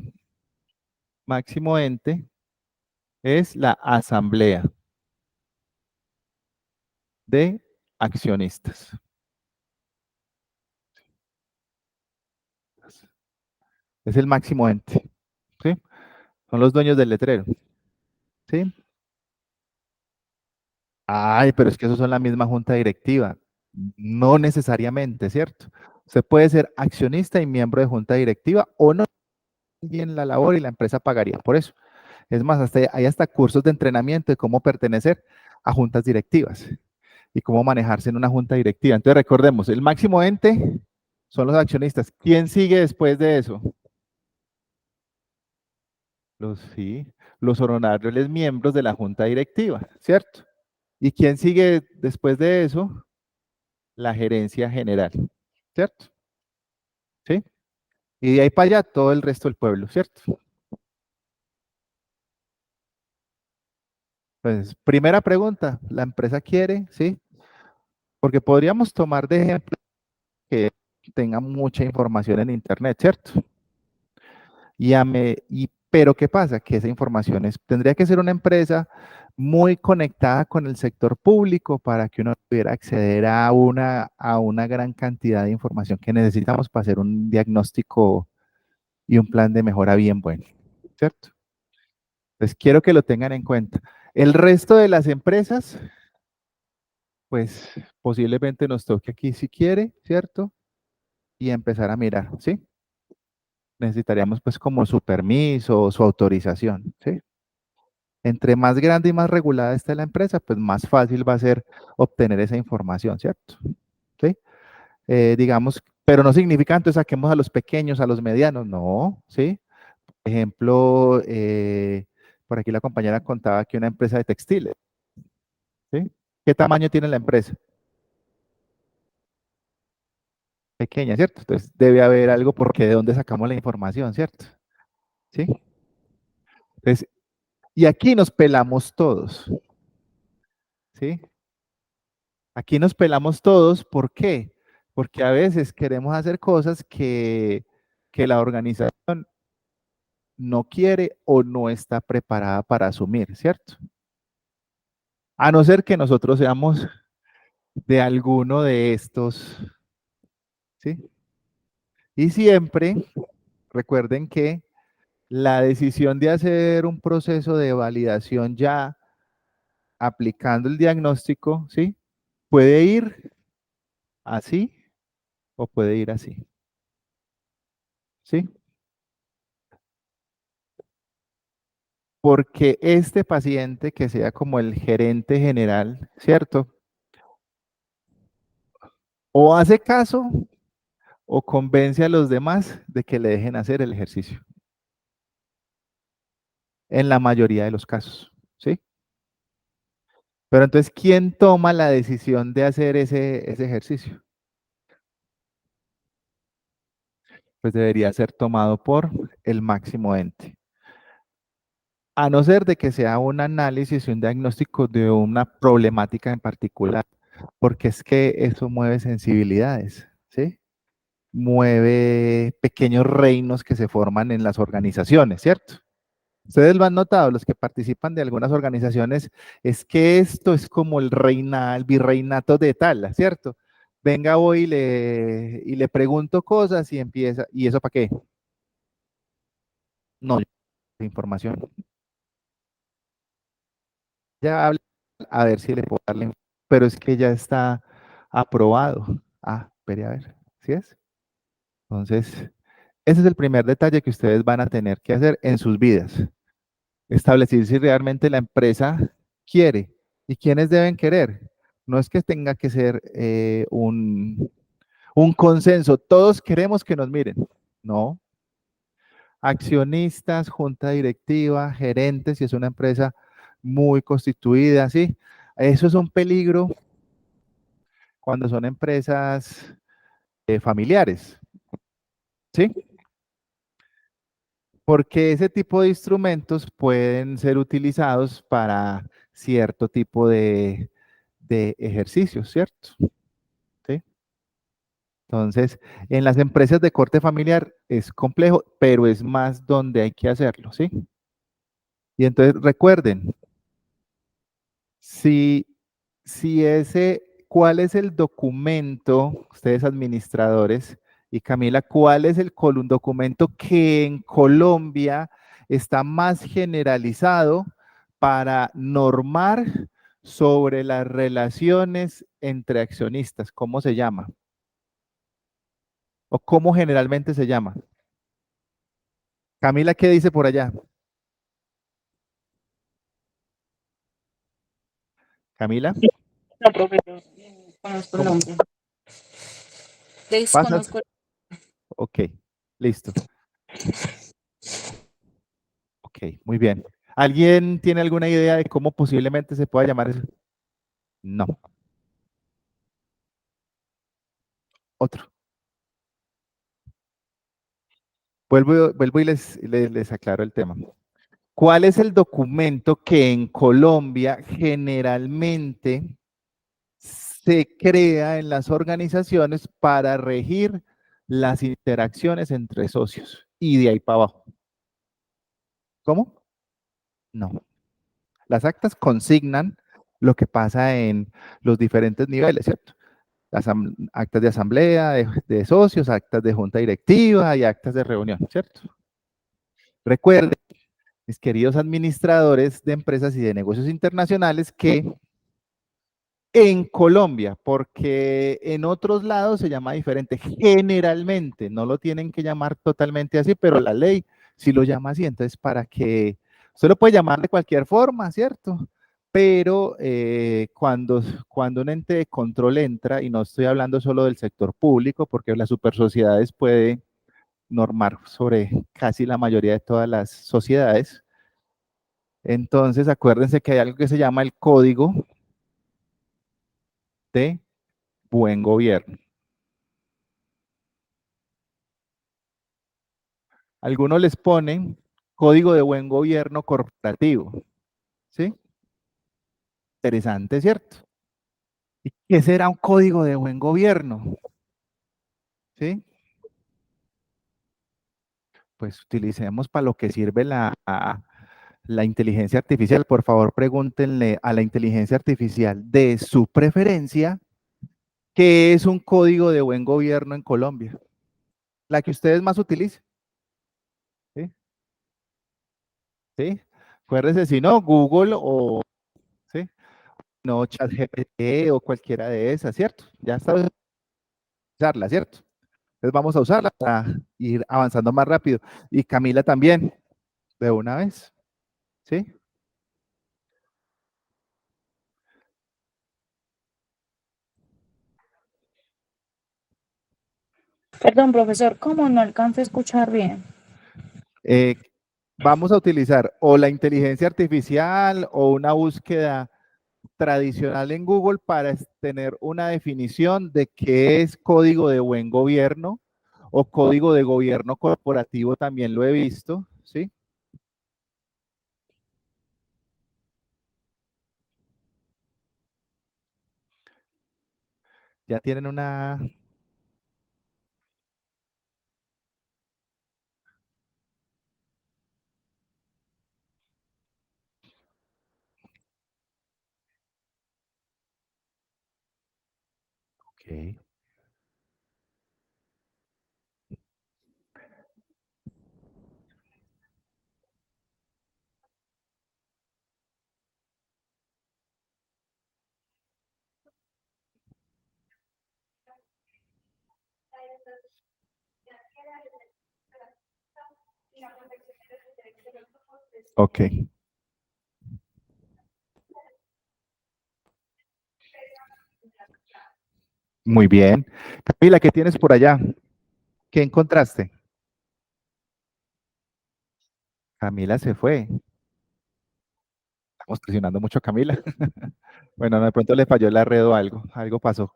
es la asamblea de accionistas. Es el máximo ente, ¿sí? Son los dueños del letrero, ¿sí? Ay, pero es que esos son la misma junta directiva. No necesariamente, ¿cierto? Usted puede ser accionista y miembro de junta directiva o no bien la labor y la empresa pagaría por eso. Es más, hay hasta cursos de entrenamiento de cómo pertenecer a juntas directivas y cómo manejarse en una junta directiva. Entonces recordemos, el máximo ente son los accionistas. ¿Quién sigue después de eso? Sí, los honorables miembros de la junta directiva, ¿cierto? ¿Y quién sigue después de eso? La gerencia general, ¿cierto? ¿Sí? Y de ahí para allá todo el resto del pueblo, ¿cierto? Pues, primera pregunta, ¿la empresa quiere? ¿Sí? Porque podríamos tomar de ejemplo que tenga mucha información en Internet, ¿cierto? Pero ¿qué pasa? Que esa información tendría que ser una empresa muy conectada con el sector público para que uno pudiera acceder a una gran cantidad de información que necesitamos para hacer un diagnóstico y un plan de mejora bien bueno, ¿cierto? Entonces quiero que lo tengan en cuenta. El resto de las empresas, pues posiblemente nos toque aquí si quiere, ¿cierto? Y empezar a mirar, ¿sí? Necesitaríamos pues como su permiso, su autorización, ¿sí? Entre más grande y más regulada esté la empresa, pues más fácil va a ser obtener esa información, ¿cierto? ¿Sí? Digamos, pero no significa entonces saquemos a los pequeños, a los medianos, no, ¿sí? Por ejemplo, por aquí la compañera contaba que una empresa de textiles, ¿sí? ¿Qué tamaño tiene la empresa? Pequeña, ¿cierto? Entonces debe haber algo porque de dónde sacamos la información, ¿cierto? ¿Sí? Entonces, y aquí nos pelamos todos, ¿sí? Aquí nos pelamos todos, ¿por qué? Porque a veces queremos hacer cosas que la organización no quiere o no está preparada para asumir, ¿cierto? A no ser que nosotros seamos de alguno de estos, ¿sí? Y siempre recuerden que la decisión de hacer un proceso de validación ya aplicando el diagnóstico, ¿sí? Puede ir así o puede ir así, ¿sí? Porque este paciente que sea como el gerente general, ¿cierto? O hace caso o convence a los demás de que le dejen hacer el ejercicio. En la mayoría de los casos, ¿sí? Pero entonces, ¿quién toma la decisión de hacer ese ejercicio? Pues debería ser tomado por el máximo ente. A no ser de que sea un análisis y un diagnóstico de una problemática en particular, porque es que eso mueve sensibilidades, ¿sí? Mueve pequeños reinos que se forman en las organizaciones, ¿cierto? Ustedes lo han notado, los que participan de algunas organizaciones, es que esto es como el virreinato de tal, ¿cierto? Venga, voy y le pregunto cosas y empieza, ¿y eso para qué? No, información. Ya habla, a ver si le puedo darle, pero es que ya está aprobado. Ah, espere a ver, ¿sí es? Entonces, ese es el primer detalle que ustedes van a tener que hacer en sus vidas. Establecer si realmente la empresa quiere y quiénes deben querer. No es que tenga que ser un consenso, todos queremos que nos miren. No. Accionistas, junta directiva, gerentes, si es una empresa muy constituida, ¿sí? Eso es un peligro cuando son empresas familiares, ¿sí? Porque ese tipo de instrumentos pueden ser utilizados para cierto tipo de ejercicios, ¿cierto? ¿Sí? Entonces, en las empresas de corte familiar es complejo, pero es más donde hay que hacerlo, ¿sí? Y entonces recuerden, si, ¿cuál es el documento, ustedes administradores, y Camila, cuál es el documento que en Colombia está más generalizado para normar sobre las relaciones entre accionistas? ¿Cómo se llama? ¿O cómo generalmente se llama? Camila, ¿qué dice por allá? Camila, No, profe, no conozco el ¿cómo? nombre. ¿Pasas? Desconozco. Ok, listo. Ok, muy bien. ¿Alguien tiene alguna idea de cómo posiblemente se pueda llamar eso? No. Otro. Vuelvo y les aclaro el tema. ¿Cuál es el documento que en Colombia generalmente se crea en las organizaciones para regir las interacciones entre socios y de ahí para abajo. ¿Cómo? No. Las actas consignan lo que pasa en los diferentes niveles, ¿cierto? Actas de asamblea, de socios, actas de junta directiva y actas de reunión, ¿cierto? Recuerden, mis queridos administradores de empresas y de negocios internacionales, que en Colombia, porque en otros lados se llama diferente, generalmente, no lo tienen que llamar totalmente así, pero la ley sí lo llama así, entonces para que, usted lo puede llamar de cualquier forma, ¿cierto? Pero cuando un ente de control entra, y no estoy hablando solo del sector público, porque las supersociedades puede normar sobre casi la mayoría de todas las sociedades, entonces acuérdense que hay algo que se llama el Código de Buen Gobierno. Algunos les ponen Código de Buen Gobierno Corporativo, ¿sí? Interesante, ¿cierto? ¿Y qué será un Código de Buen Gobierno? ¿Sí? Pues utilicemos para lo que sirve la inteligencia artificial. Por favor, pregúntenle a la inteligencia artificial de su preferencia qué es un Código de Buen Gobierno en Colombia. La que ustedes más utilicen. ¿Sí? ¿Sí? Acuérdense, si no, Google o, ¿sí? No, ChatGPT o cualquiera de esas, ¿cierto? Ya está usarla, ¿cierto? Entonces vamos a usarla para ir avanzando más rápido. Y Camila también, de una vez, ¿sí? Perdón, profesor, ¿cómo no alcanzo a escuchar bien? Eh, vamos a utilizar o la inteligencia artificial o una búsqueda tradicional en Google para tener una definición de qué es código de buen gobierno o código de gobierno corporativo, también lo he visto, ¿sí? Ya tienen una... Ok, ok, muy bien. Camila, ¿qué tienes por allá? ¿Qué encontraste? Camila se fue. Estamos presionando mucho a Camila. Bueno, no, de pronto le falló la red o algo, algo pasó.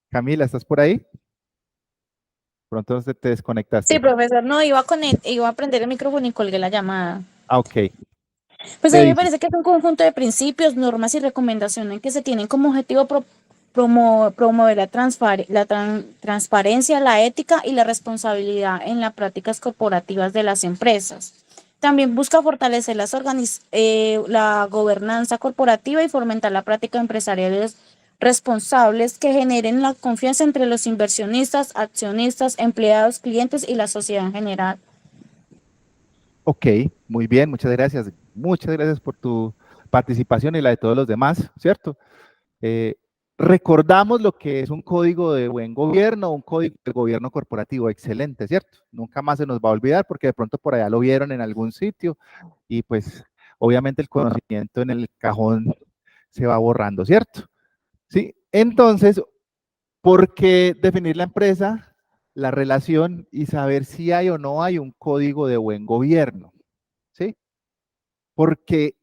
Camila, ¿estás por ahí? Pronto te Sí, desconectaste. profesor, no, iba a prender el micrófono y colgué la llamada. Ah, ok. Pues a ¿Qué mí me dices? parece que es un conjunto de principios, normas y recomendaciones que se tienen como objetivo promover la transparencia, la ética y la responsabilidad en las prácticas corporativas de las empresas. También busca fortalecer la gobernanza corporativa y fomentar la práctica empresariales responsables que generen la confianza entre los inversionistas, accionistas, empleados, clientes y la sociedad en general. Ok, muy bien, muchas gracias. Muchas gracias por tu participación y la de todos los demás, ¿cierto? Eh, recordamos lo que es un código de buen gobierno, un código de gobierno corporativo, excelente, ¿cierto? Nunca más se nos va a olvidar porque de pronto por allá lo vieron en algún sitio y pues obviamente el conocimiento en el cajón se va borrando, ¿cierto? Sí, entonces, ¿por qué definir la empresa, la relación y saber si hay o no hay un código de buen gobierno? ¿Sí? Porque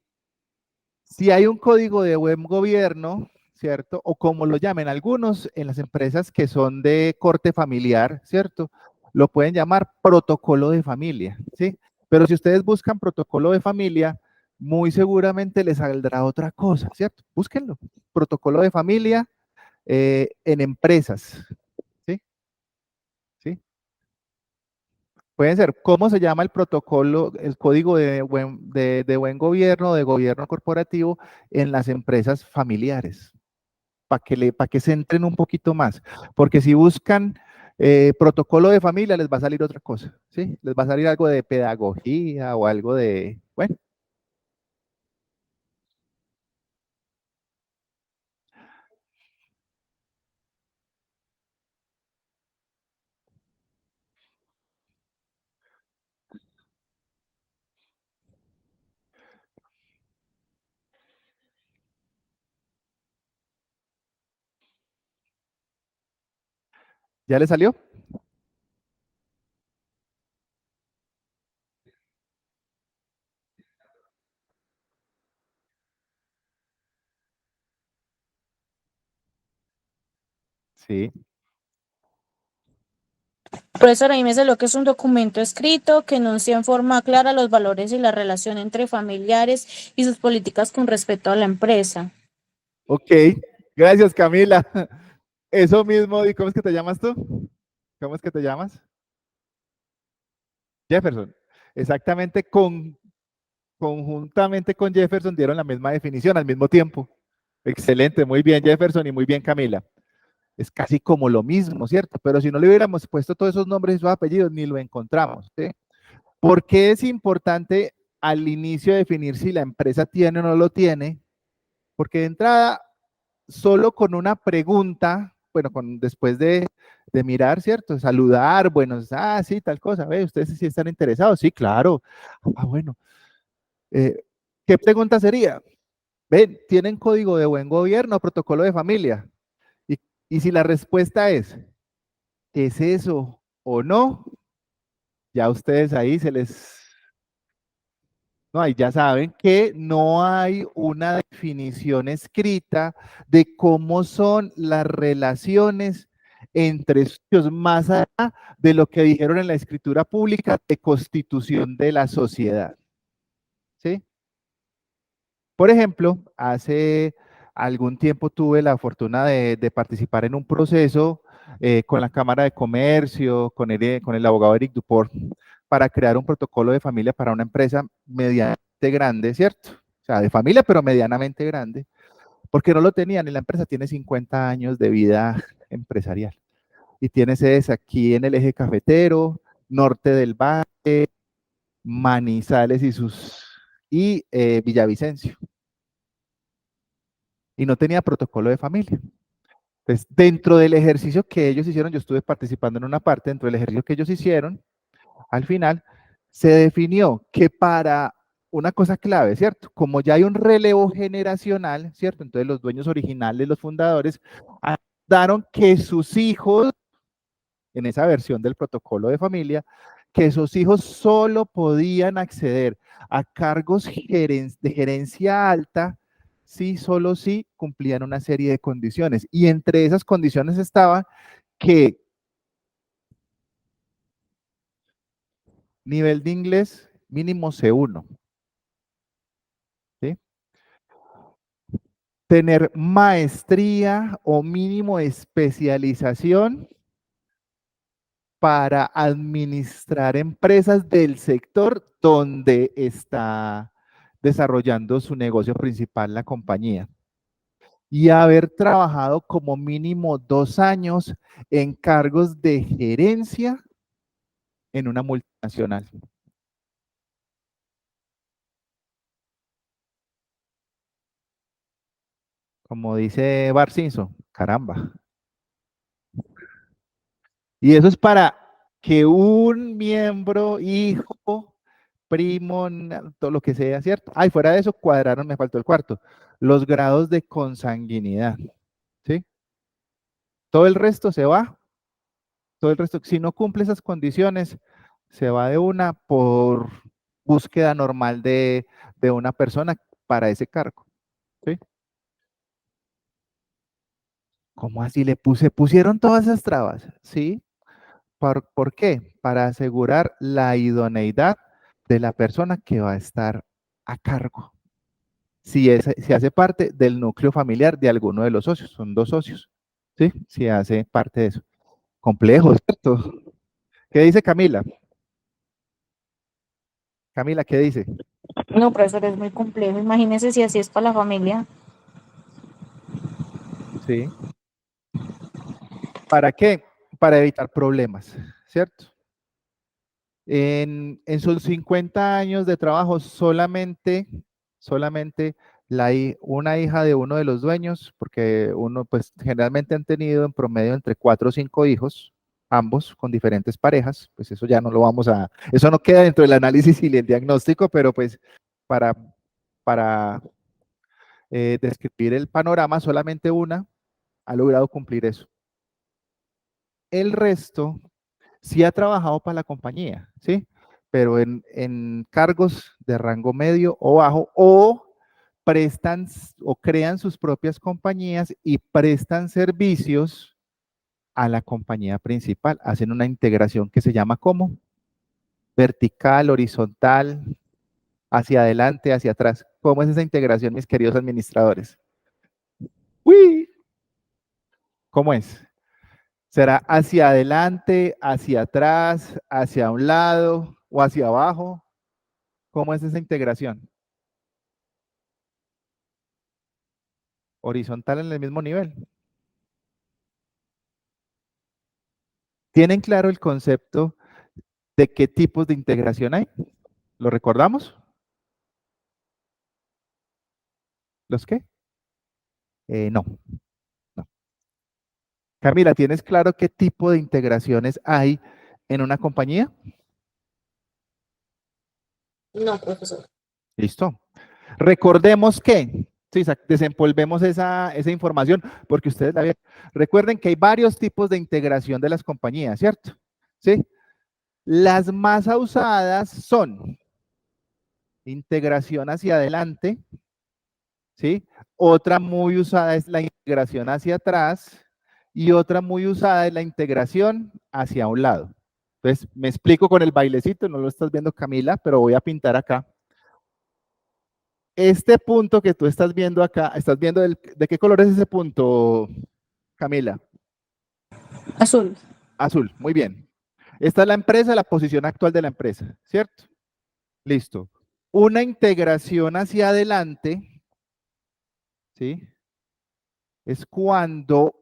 si hay un código de buen gobierno, ¿cierto? O como lo llamen algunos en las empresas que son de corte familiar, ¿cierto? Lo pueden llamar protocolo de familia, ¿sí? Pero si ustedes buscan protocolo de familia, muy seguramente les saldrá otra cosa, ¿cierto? Búsquenlo. Protocolo de familia en empresas, ¿sí? ¿Sí? Pueden ser, ¿cómo se llama el protocolo, el código de buen gobierno, de gobierno corporativo en las empresas familiares? Para que se entren un poquito más. Porque si buscan protocolo de familia, les va a salir otra cosa, ¿sí? Les va a salir algo de pedagogía o algo de, bueno. ¿Ya le salió? Sí. Profesor, ahí me salió que es un documento escrito que enuncia en forma clara los valores y la relación entre familiares y sus políticas con respecto a la empresa. Ok, gracias Camila. Eso mismo, ¿y cómo es que te llamas tú? ¿Cómo es que te llamas? Jefferson. Exactamente, conjuntamente con Jefferson dieron la misma definición al mismo tiempo. Excelente, muy bien Jefferson y muy bien Camila. Es casi como lo mismo, ¿cierto? Pero si no le hubiéramos puesto todos esos nombres y esos apellidos, ni lo encontramos, ¿sí? ¿Por qué es importante al inicio definir si la empresa tiene o no lo tiene? Porque de entrada, solo con una pregunta, bueno, después de mirar, ¿cierto? Saludar, bueno, sí, tal cosa, ¿ve? ¿Ustedes sí están interesados? Sí, claro. Bueno. ¿Qué pregunta sería? ¿Ven? ¿Tienen código de buen gobierno o protocolo de familia? Y, y si la respuesta es eso o no, ya ustedes ahí se les... No, ahí ya saben que no hay una definición escrita de cómo son las relaciones entre socios más allá de lo que dijeron en la escritura pública de constitución de la sociedad. ¿Sí? Por ejemplo, hace algún tiempo tuve la fortuna de participar en un proceso con la Cámara de Comercio, con el abogado Eric Duport, para crear un protocolo de familia para una empresa medianamente grande, ¿cierto? O sea, de familia, pero medianamente grande, porque no lo tenían y la empresa tiene 50 años de vida empresarial y tiene sedes aquí en el eje cafetero, norte del Valle, Manizales y Villavicencio. Y no tenía protocolo de familia. Entonces, dentro del ejercicio que ellos hicieron, yo estuve participando en una parte, dentro del ejercicio que ellos hicieron, al final se definió que para una cosa clave, ¿cierto? Como ya hay un relevo generacional, ¿cierto? Entonces los dueños originales, los fundadores, daron que sus hijos, en esa versión del protocolo de familia, que sus hijos solo podían acceder a cargos de gerencia alta sí, solo si cumplían una serie de condiciones. Y entre esas condiciones estaba que nivel de inglés mínimo C1, ¿sí? Tener maestría o mínimo especialización para administrar empresas del sector donde está desarrollando su negocio principal la compañía. Y haber trabajado como mínimo 2 años en cargos de gerencia en una multinacional. Como dice Bart Simpson, caramba. Y eso es para que un miembro, hijo, primo, todo lo que sea, ¿cierto? Ay, fuera de eso, cuadraron, me faltó el cuarto. Los grados de consanguinidad, ¿sí? Todo el resto se va, todo el resto, si no cumple esas condiciones, se va de una por búsqueda normal de una persona para ese cargo, ¿sí? ¿Cómo así pusieron todas esas trabas? Sí. ¿Por qué? Para asegurar la idoneidad de la persona que va a estar a cargo. Si hace parte del núcleo familiar de alguno de los socios, son 2 socios, ¿sí? Si hace parte de eso. Complejo, ¿cierto? ¿Qué dice Camila? Camila, ¿qué dice? No, profesor, es muy complejo. Imagínese si así es para la familia. Sí. ¿Para qué? Para evitar problemas, ¿cierto? En sus 50 años de trabajo, solamente una hija de uno de los dueños, porque uno, pues generalmente han tenido en promedio entre 4 o 5 hijos, ambos con diferentes parejas, pues eso ya no lo vamos a, eso no queda dentro del análisis y el diagnóstico, pero pues para, para describir el panorama, solamente una ha logrado cumplir eso. El resto sí ha trabajado para la compañía, ¿sí? Pero en cargos de rango medio o bajo, o prestan o crean sus propias compañías y prestan servicios a la compañía principal. Hacen una integración que se llama ¿cómo? Vertical, horizontal, hacia adelante, hacia atrás. ¿Cómo es esa integración, mis queridos administradores? ¡Uy! ¿Cómo es? ¿Será hacia adelante, hacia atrás, hacia un lado o hacia abajo? ¿Cómo es esa integración? Horizontal en el mismo nivel. ¿Tienen claro el concepto de qué tipos de integración hay? ¿Lo recordamos? ¿Los qué? No, no. Camila, ¿tienes claro qué tipo de integraciones hay en una compañía? No, profesor. Listo. Recordemos que, sí, desempolvemos esa información porque ustedes la vieron. Recuerden que hay varios tipos de integración de las compañías, ¿cierto? Sí. Las más usadas son integración hacia adelante, ¿sí? Otra muy usada es la integración hacia atrás y otra muy usada es la integración hacia un lado. Entonces, me explico con el bailecito, no lo estás viendo, Camila, pero voy a pintar acá. Este punto que tú estás viendo acá, ¿estás viendo de qué color es ese punto, Camila? Azul. Azul, muy bien. Esta es la empresa, la posición actual de la empresa, ¿cierto? Listo. Una integración hacia adelante, ¿sí? Es cuando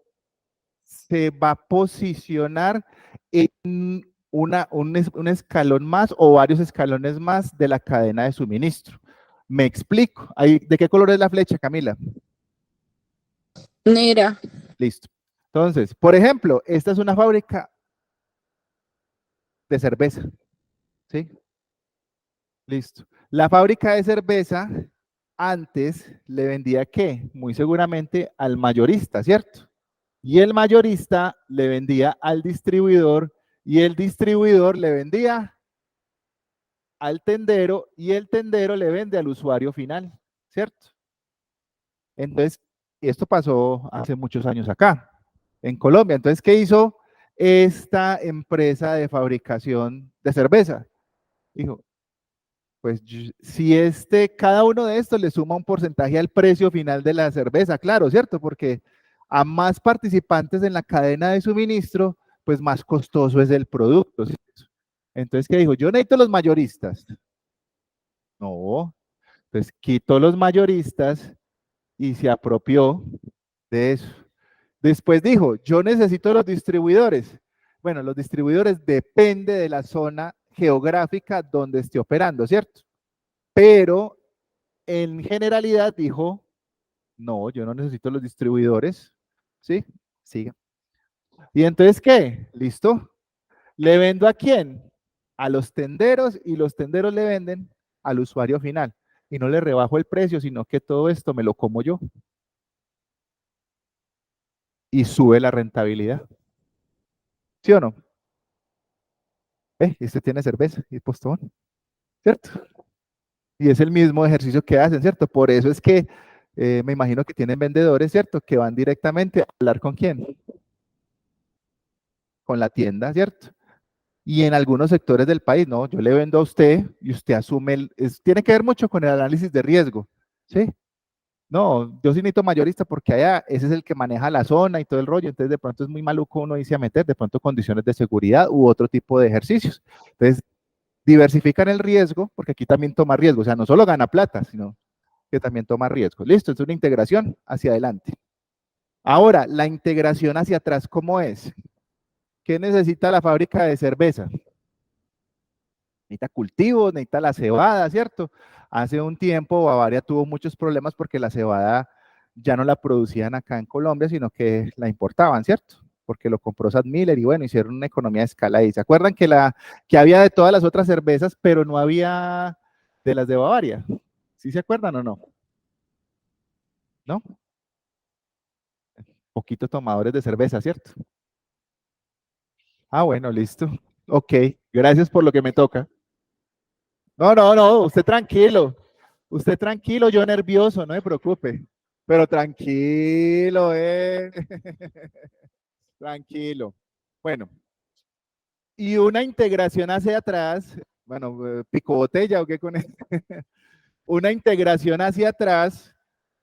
se va a posicionar en un escalón más o varios escalones más de la cadena de suministro. Me explico. ¿De qué color es la flecha, Camila? Negra. Listo. Entonces, por ejemplo, esta es una fábrica de cerveza, ¿sí? Listo. La fábrica de cerveza antes le vendía ¿qué? Muy seguramente al mayorista, ¿cierto? Y el mayorista le vendía al distribuidor y el distribuidor le vendía al tendero y el tendero le vende al usuario final, ¿cierto? Entonces, esto pasó hace muchos años acá, en Colombia. Entonces, ¿qué hizo esta empresa de fabricación de cerveza? Dijo, pues si cada uno de estos le suma un porcentaje al precio final de la cerveza, claro, ¿cierto? Porque a más participantes en la cadena de suministro, pues más costoso es el producto, ¿cierto? Entonces, ¿qué dijo? Yo necesito los mayoristas. No, entonces quitó los mayoristas y se apropió de eso. Después dijo, yo necesito los distribuidores. Bueno, los distribuidores depende de la zona geográfica donde esté operando, ¿cierto? Pero en generalidad dijo, no, yo no necesito los distribuidores, ¿sí? Siga. ¿Y entonces qué? ¿Listo? ¿Le vendo a quién? A los tenderos y los tenderos le venden al usuario final. Y no le rebajo el precio, sino que todo esto me lo como yo. Y sube la rentabilidad. ¿Sí o no? Este tiene cerveza y postón, ¿cierto? Y es el mismo ejercicio que hacen, ¿cierto? Por eso es que me imagino que tienen vendedores, ¿cierto? Que van directamente a hablar con quién, con la tienda, ¿cierto? Y en algunos sectores del país, no, yo le vendo a usted y usted asume, tiene que ver mucho con el análisis de riesgo, ¿sí? No, yo sí necesito mayorista porque allá ese es el que maneja la zona y todo el rollo, entonces de pronto es muy maluco uno irse a meter, de pronto condiciones de seguridad u otro tipo de ejercicios. Entonces, diversifican el riesgo, porque aquí también toma riesgo, o sea, no solo gana plata, sino que también toma riesgo. Listo, es una integración hacia adelante. Ahora, la integración hacia atrás, ¿cómo es? ¿Qué necesita la fábrica de cerveza? Necesita cultivos, necesita la cebada, ¿cierto? Hace un tiempo Bavaria tuvo muchos problemas porque la cebada ya no la producían acá en Colombia, sino que la importaban, ¿cierto? Porque lo compró Miller y bueno, hicieron una economía de escala ahí. ¿Se acuerdan que había de todas las otras cervezas, pero no había de las de Bavaria? ¿Sí se acuerdan o no? ¿No? Poquitos tomadores de cerveza, ¿cierto? Ah, bueno, listo. Ok, gracias por lo que me toca. No, no, no, usted tranquilo, yo nervioso, no me preocupe, pero tranquilo, tranquilo. Bueno, y una integración hacia atrás, bueno, pico botella o qué con eso, una integración hacia atrás,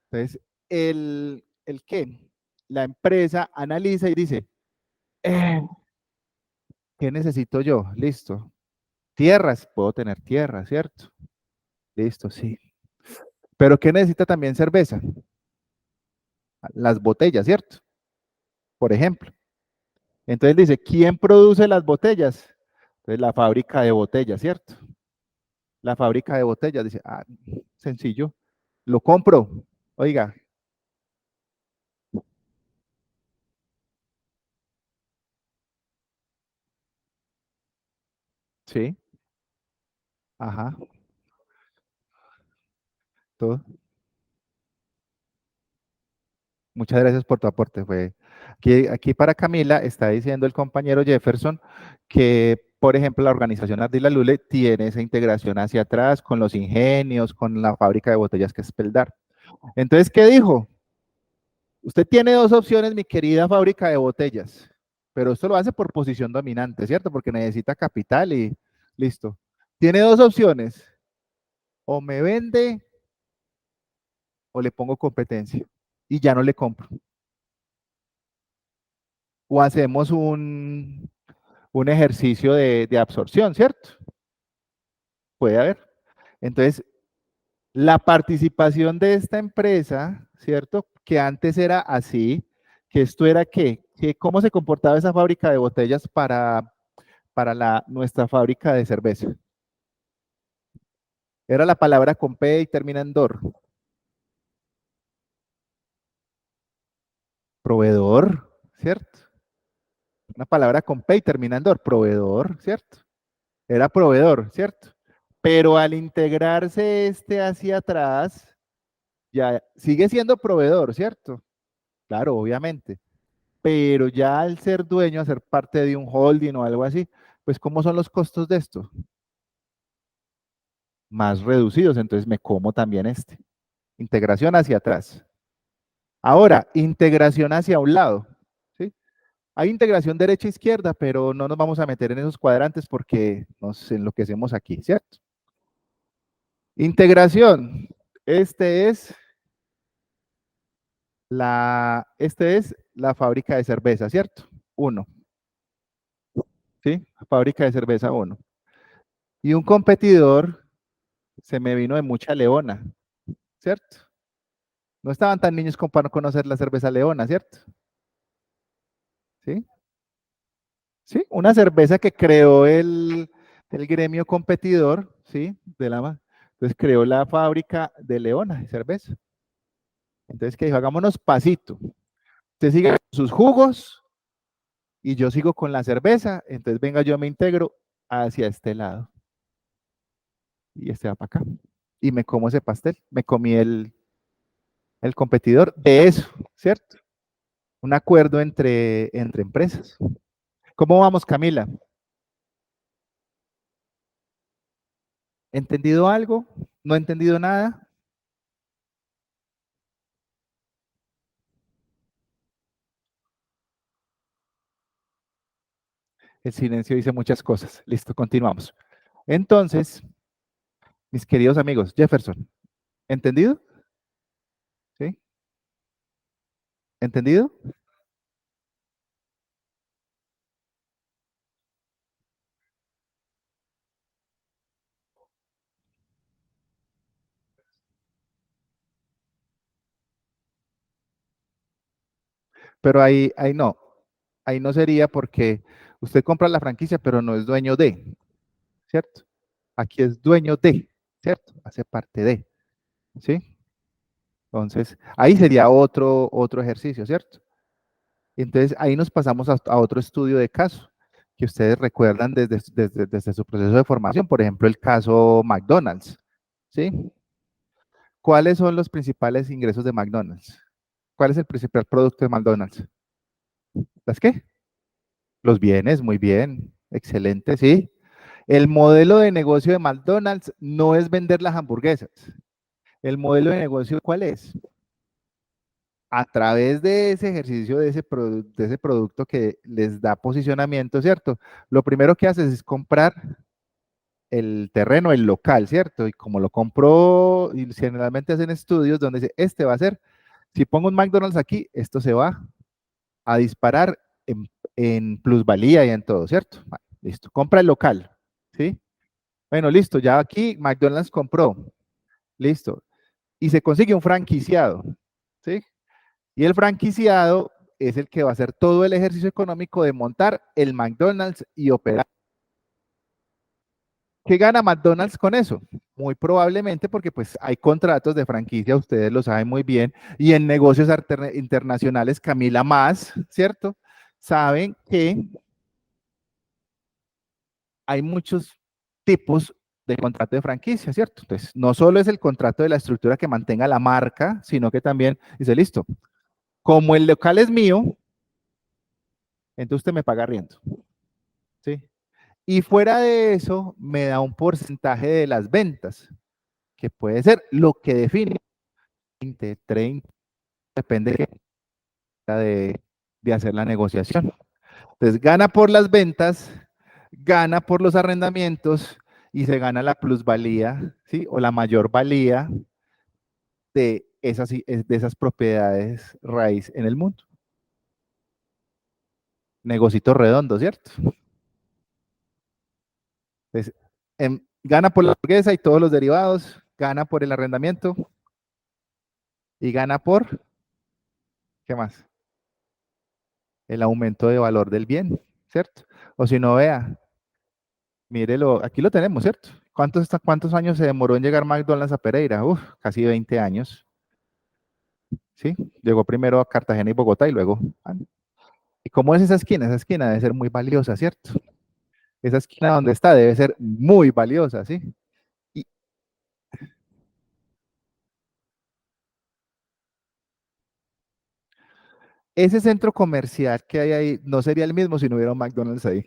entonces, ¿el qué? La empresa analiza y dice, eh, ¿qué necesito yo? Listo. Tierras, puedo tener tierra, ¿cierto? Listo, sí. Pero ¿qué necesita también cerveza? Las botellas, ¿cierto? Por ejemplo. Entonces dice, ¿quién produce las botellas? Entonces la fábrica de botellas, ¿cierto? La fábrica de botellas dice, ah, sencillo, lo compro. Oiga, sí, ajá, todo. Muchas gracias por tu aporte. Aquí para Camila está diciendo el compañero Jefferson que, por ejemplo, la organización Ardila Lule tiene esa integración hacia atrás con los ingenios, con la fábrica de botellas que es Peldar. Entonces, ¿qué dijo? Usted tiene dos opciones, mi querida fábrica de botellas, pero esto lo hace por posición dominante, ¿cierto? Porque necesita capital y listo. Tiene dos opciones, o me vende o le pongo competencia y ya no le compro. O hacemos un ejercicio de absorción, ¿cierto? Puede haber. Entonces, la participación de esta empresa, ¿cierto? Que antes era así, que esto era qué, que cómo se comportaba esa fábrica de botellas para nuestra fábrica de cerveza. Era la palabra con P y termina en DOR. Proveedor, ¿cierto? Una palabra con P y termina en DOR. Proveedor, ¿cierto? Era proveedor, ¿cierto? Pero al integrarse este hacia atrás, ya sigue siendo proveedor, ¿cierto? Claro, obviamente. Pero ya al ser dueño, a ser parte de un holding o algo así, pues ¿cómo son los costos de esto? Más reducidos, entonces me como también este. Integración hacia atrás. Ahora, integración hacia un lado. ¿Sí? Hay integración derecha-izquierda, pero no nos vamos a meter en esos cuadrantes porque nos enloquecemos aquí, ¿cierto? Integración. Este es este es la fábrica de cerveza, ¿cierto? Uno, ¿sí? Fábrica de cerveza uno. Y un competidor se me vino de mucha Leona, ¿cierto? No estaban tan niños como para no conocer la cerveza Leona, ¿cierto? ¿Sí? Sí, una cerveza que creó el gremio competidor, ¿sí? Entonces creó la fábrica de Leona de cerveza. Entonces, que dijo, hagámonos pasito. Usted sigue con sus jugos y yo sigo con la cerveza. Entonces, venga, yo me integro hacia este lado y este va para acá. Y me como ese pastel. Me comí el competidor de eso, ¿cierto? Un acuerdo entre empresas. ¿Cómo vamos, Camila? ¿Entendido algo? ¿No he entendido nada? El silencio dice muchas cosas. Listo, continuamos. Entonces, mis queridos amigos, Jefferson, ¿entendido? ¿Sí? ¿Entendido? Pero ahí no sería porque usted compra la franquicia, pero no es dueño de, ¿cierto? Aquí es dueño de, ¿cierto? Hace parte de, ¿sí? Entonces, ahí sería otro ejercicio, ¿cierto? Entonces, ahí nos pasamos a otro estudio de caso que ustedes recuerdan desde su proceso de formación, por ejemplo, el caso McDonald's, ¿sí? ¿Cuáles son los principales ingresos de McDonald's? ¿Cuál es el principal producto de McDonald's? ¿Las qué? Los bienes, muy bien, excelente, sí. El modelo de negocio de McDonald's no es vender las hamburguesas. El modelo de negocio, ¿cuál es? A través de ese ejercicio, de ese producto que les da posicionamiento, ¿cierto? Lo primero que haces es comprar el terreno, el local, ¿cierto? Y como lo compró, y generalmente hacen estudios donde dice, este va a ser, si pongo un McDonald's aquí, esto se va a disparar en plusvalía y en todo, ¿cierto? Bueno, listo, compra el local, ¿sí? Bueno, listo, ya aquí McDonald's compró, listo, y se consigue un franquiciado, ¿sí? Y el franquiciado es el que va a hacer todo el ejercicio económico de montar el McDonald's y operar. ¿Qué gana McDonald's con eso? Muy probablemente porque pues hay contratos de franquicia, ustedes lo saben muy bien, y en negocios internacionales, Camila más, ¿cierto? Saben que hay muchos tipos de contrato de franquicia, ¿cierto? Entonces, no solo es el contrato de la estructura que mantenga la marca, sino que también dice, listo, como el local es mío, entonces usted me paga arriendo, ¿sí? Y fuera de eso, me da un porcentaje de las ventas, que puede ser lo que define 20, 30, depende de hacer la negociación. Entonces, gana por las ventas, gana por los arrendamientos y se gana la plusvalía, ¿sí? O la mayor valía de esas propiedades raíz en el mundo. Negocito redondo, ¿cierto? Entonces, gana por la hamburguesa y todos los derivados, gana por el arrendamiento y gana por, ¿qué más? El aumento de valor del bien, ¿cierto? O si no, vea, mírelo, aquí lo tenemos, ¿cierto? ¿Cuántos años se demoró en llegar McDonald's a Pereira? Uf, casi 20 años, ¿sí? Llegó primero a Cartagena y Bogotá y luego... ¿Y cómo es esa esquina? Esa esquina debe ser muy valiosa, ¿cierto? Esa esquina donde está debe ser muy valiosa, ¿sí? Y ese centro comercial que hay ahí no sería el mismo si no hubiera un McDonald's ahí.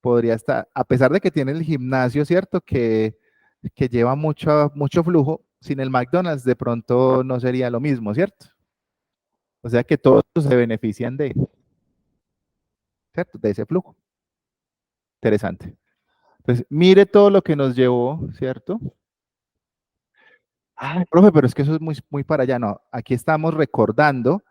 Podría estar, a pesar de que tiene el gimnasio, ¿cierto? Que lleva mucho flujo, sin el McDonald's de pronto no sería lo mismo, ¿cierto? O sea que todos se benefician de, ¿cierto? De ese flujo. Interesante. Entonces, mire todo lo que nos llevó, ¿cierto? Ah, profe, pero es que eso es muy para allá. No, aquí estamos recordando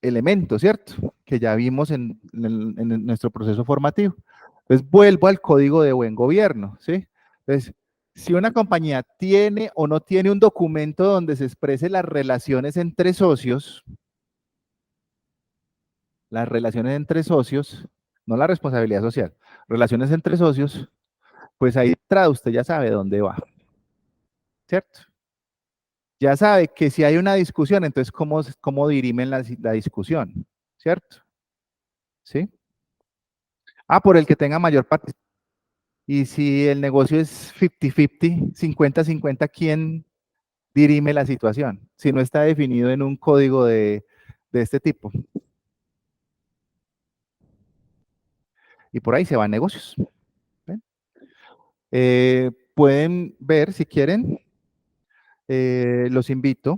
elementos, ¿cierto? Que ya vimos en nuestro proceso formativo. Entonces, vuelvo al código de buen gobierno, ¿sí? Entonces, si una compañía tiene o no tiene un documento donde se exprese las relaciones entre socios, no la responsabilidad social, relaciones entre socios, pues ahí entrada usted ya sabe dónde va, ¿cierto? Ya sabe que si hay una discusión, entonces cómo dirimen la discusión, ¿cierto? ¿Sí? Ah, por el que tenga mayor participación. Y si el negocio es 50-50, 50-50, ¿quién dirime la situación? Si no está definido en un código de este tipo. Y por ahí se van negocios. ¿Ven? Pueden ver, si quieren, los invito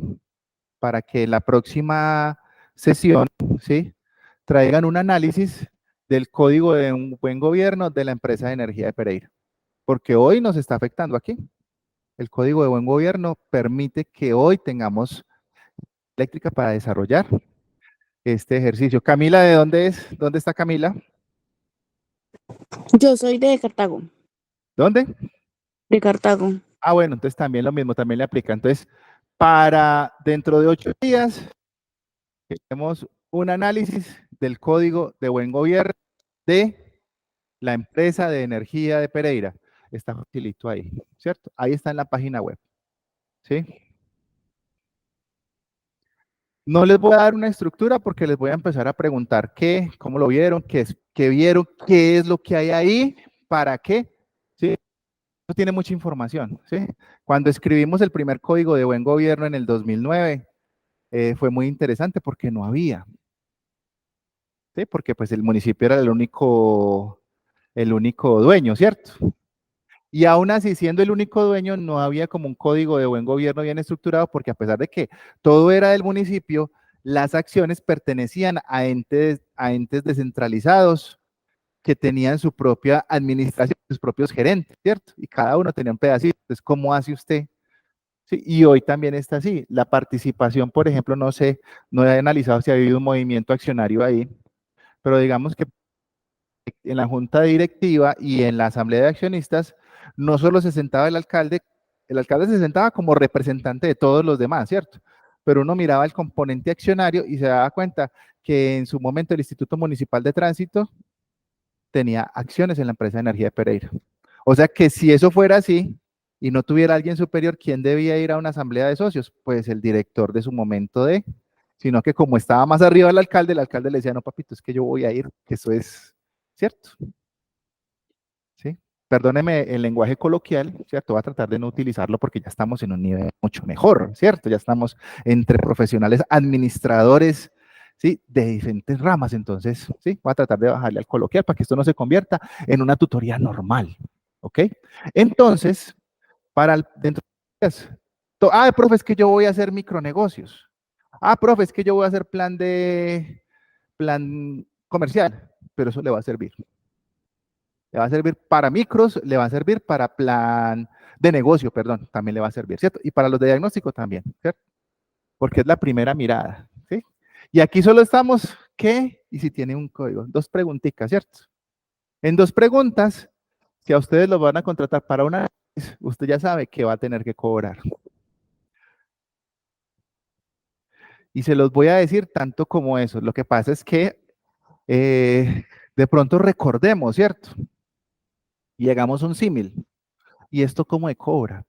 para que la próxima sesión, ¿sí? Traigan un análisis del código de un buen gobierno de la empresa de energía de Pereira, porque hoy nos está afectando aquí. El código de buen gobierno permite que hoy tengamos eléctrica para desarrollar este ejercicio. Camila, ¿de dónde es? ¿Dónde está Camila? Yo soy de Cartago, ¿Dónde? de Cartago. Ah, bueno, entonces también lo mismo, también le aplica. Entonces, para dentro de 8 días, tenemos un análisis del código de buen gobierno de la empresa de energía de Pereira. Está facilito ahí, ¿cierto? Ahí está en la página web, ¿sí? No les voy a dar una estructura porque les voy a empezar a preguntar qué, cómo lo vieron, qué vieron, qué es lo que hay ahí, para qué, ¿sí? Eso tiene mucha información, ¿sí? Cuando escribimos el primer código de buen gobierno en el 2009, fue muy interesante porque no había, ¿sí? Porque pues el municipio era el único dueño, ¿cierto? Y aún así, siendo el único dueño, no había como un código de buen gobierno bien estructurado, porque a pesar de que todo era del municipio, las acciones pertenecían a entes descentralizados que tenían su propia administración, sus propios gerentes, ¿cierto? Y cada uno tenía un pedacito. Entonces, ¿cómo hace usted? Sí, y hoy también está así. La participación, por ejemplo, no sé, no he analizado si ha habido un movimiento accionario ahí, pero digamos que en la junta directiva y en la asamblea de accionistas, no solo se sentaba el alcalde se sentaba como representante de todos los demás, ¿cierto? Pero uno miraba el componente accionario y se daba cuenta que en su momento el Instituto Municipal de Tránsito tenía acciones en la empresa de energía de Pereira. O sea que si eso fuera así y no tuviera alguien superior, ¿quién debía ir a una asamblea de socios? Pues el director de su momento sino que como estaba más arriba el alcalde le decía, no, papito, es que yo voy a ir, que eso es cierto. ¿Sí? Perdóneme el lenguaje coloquial, ¿cierto? Voy a tratar de no utilizarlo porque ya estamos en un nivel mucho mejor, ¿cierto? Ya estamos entre profesionales administradores, ¿sí? De diferentes ramas, entonces, ¿sí? Voy a tratar de bajarle al coloquial para que esto no se convierta en una tutoría normal, ¿ok? Entonces, dentro de profe, es que yo voy a hacer micronegocios. Profe, es que yo voy a hacer plan comercial, pero eso le va a servir. Le va a servir para micros, le va a servir para plan de negocio, perdón, también le va a servir, ¿cierto? Y para los de diagnóstico también, ¿cierto? Porque es la primera mirada, ¿sí? Y aquí solo estamos, ¿qué? Y si tiene un código, dos preguntitas, ¿cierto? En dos preguntas, si a ustedes los van a contratar para una, usted ya sabe que va a tener que cobrar. Y se los voy a decir tanto como eso. Lo que pasa es que de pronto recordemos, ¿cierto? Y hagamos un símil. ¿Y esto cómo de cobra?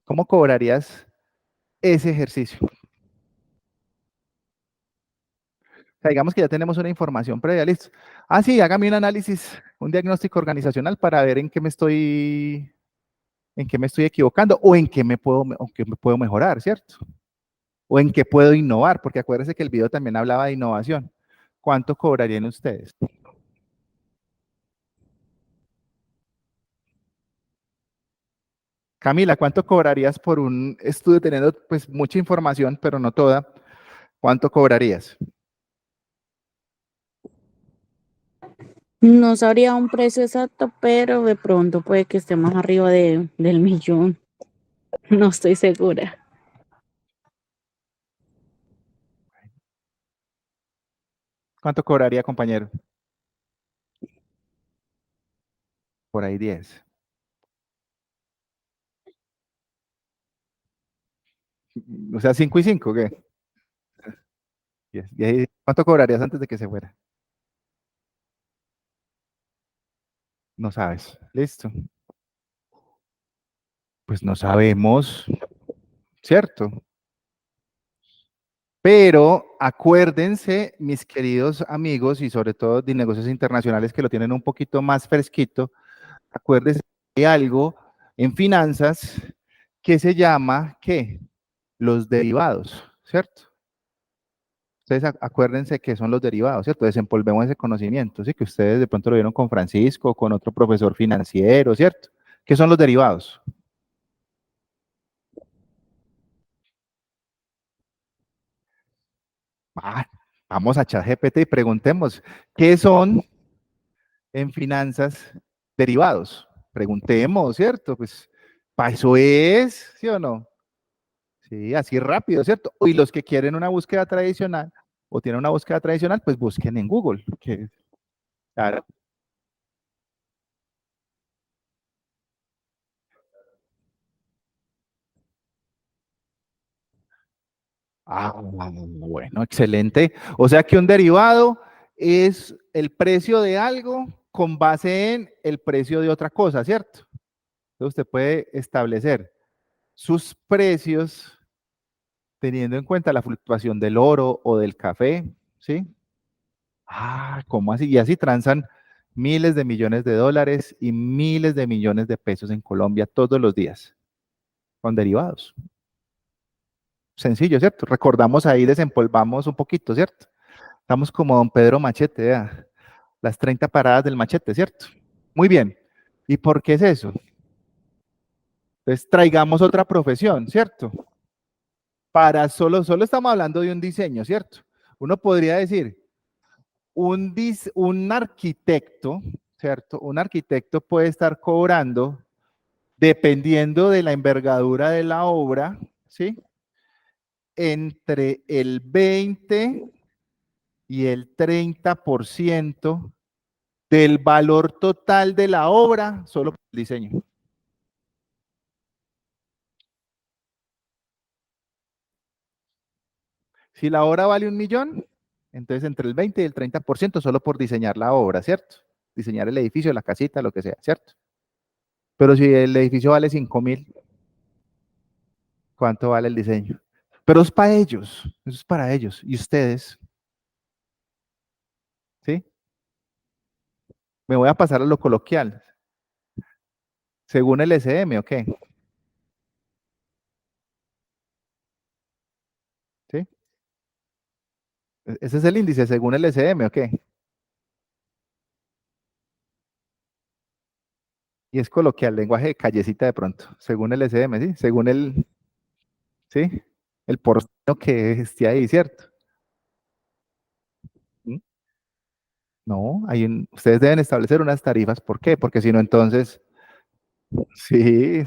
¿Cómo cobrarías ese ejercicio? O sea, digamos que ya tenemos una información previa, listo. Sí, hágame un análisis, un diagnóstico organizacional para ver en qué me estoy equivocando o en qué me puedo mejorar, ¿cierto? O en qué puedo innovar, porque acuérdense que el video también hablaba de innovación. ¿Cuánto cobrarían ustedes? Camila, ¿cuánto cobrarías por un estudio teniendo pues mucha información, pero no toda? ¿Cuánto cobrarías? No sabría un precio exacto, pero de pronto puede que esté más arriba del millón. No estoy segura. ¿Cuánto cobraría, compañero? Por ahí 10. O sea, 5 y 5, ¿qué? 10. ¿Y ahí cuánto cobrarías antes de que se fuera? No sabes. Listo. Pues no sabemos, ¿cierto? Pero acuérdense, mis queridos amigos, y sobre todo de negocios internacionales que lo tienen un poquito más fresquito, acuérdense que hay algo en finanzas que se llama, ¿qué? Los derivados, ¿cierto? Ustedes acuérdense que son los derivados, ¿cierto? Desempolvemos ese conocimiento, ¿sí? Que ustedes de pronto lo vieron con Francisco, con otro profesor financiero, ¿cierto? ¿Qué son los derivados? Ah, vamos a ChatGPT y preguntemos, ¿qué son en finanzas derivados? Preguntemos, ¿cierto? Pues para eso es, ¿sí o no? Sí, así rápido, ¿cierto? Y los que quieren una búsqueda tradicional o tienen una búsqueda tradicional, pues busquen en Google. Claro. Ah, bueno, excelente. O sea que un derivado es el precio de algo con base en el precio de otra cosa, ¿cierto? Entonces usted puede establecer sus precios teniendo en cuenta la fluctuación del oro o del café, ¿sí? Ah, ¿cómo así? Y así transan miles de millones de dólares y miles de millones de pesos en Colombia todos los días con derivados. Sencillo, ¿cierto? Recordamos ahí, desempolvamos un poquito, ¿cierto? Estamos como don Pedro Machete, ¿verdad? Las 30 paradas del machete, ¿cierto? Muy bien. ¿Y por qué es eso? Entonces traigamos otra profesión, ¿cierto? Para solo estamos hablando de un diseño, ¿cierto? Uno podría decir, un arquitecto, ¿cierto? Un arquitecto puede estar cobrando, dependiendo de la envergadura de la obra, ¿sí? Entre el 20 y el 30% del valor total de la obra solo por el diseño. Si la obra vale 1.000.000, entonces entre el 20 y el 30% solo por diseñar la obra, ¿cierto? Diseñar el edificio, la casita, lo que sea, ¿cierto? Pero si el edificio vale 5.000, ¿cuánto vale el diseño? Pero es para ellos, eso es para ellos. ¿Y ustedes? ¿Sí? Me voy a pasar a lo coloquial. Según el SM, ¿ok? ¿Sí? Ese es el índice, según el SM, ¿ok? Y es coloquial, lenguaje de callecita de pronto, según el SM, ¿sí? Según el, ¿sí? El porcentaje que esté ahí, ¿cierto? ¿Mm? No, ustedes deben establecer unas tarifas. ¿Por qué? Porque si no, entonces, sí,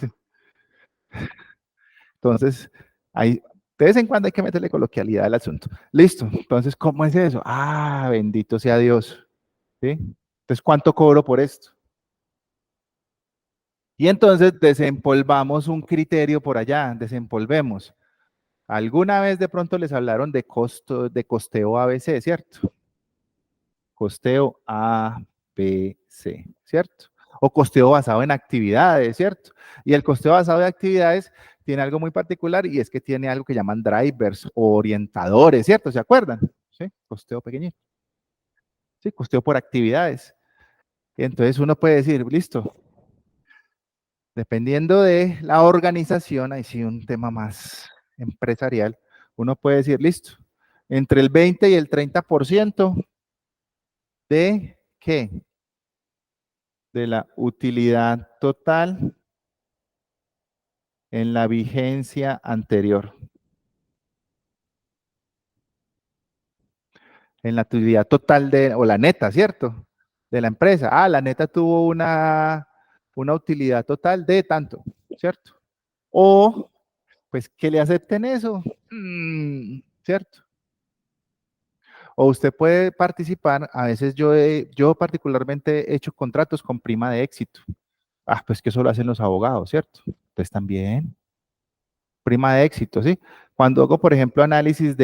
entonces, hay, de vez en cuando hay que meterle coloquialidad al asunto. Listo, entonces, ¿cómo es eso? Ah, bendito sea Dios, ¿sí? Entonces, ¿cuánto cobro por esto? Y entonces desempolvamos un criterio por allá, desempolvemos. Alguna vez de pronto les hablaron de costo, de costeo ABC, ¿cierto? Costeo ABC, ¿cierto? O costeo basado en actividades, ¿cierto? Y el costeo basado en actividades tiene algo muy particular y es que tiene algo que llaman drivers o orientadores, ¿cierto? ¿Se acuerdan? Sí, costeo pequeñito. Sí, costeo por actividades. Y entonces uno puede decir, listo, dependiendo de la organización, ahí sí un tema más empresarial, uno puede decir, listo, entre el 20 y el 30% de ¿qué? De la utilidad total en la vigencia anterior. En la utilidad total o la neta, ¿cierto? De la empresa. Ah, la neta tuvo una utilidad total de tanto, ¿cierto? O, pues, que le acepten eso, ¿cierto? O usted puede participar, a veces yo particularmente he hecho contratos con prima de éxito. Ah, pues que eso lo hacen los abogados, ¿cierto? Pues también. Prima de éxito, ¿sí? Cuando hago, por ejemplo, análisis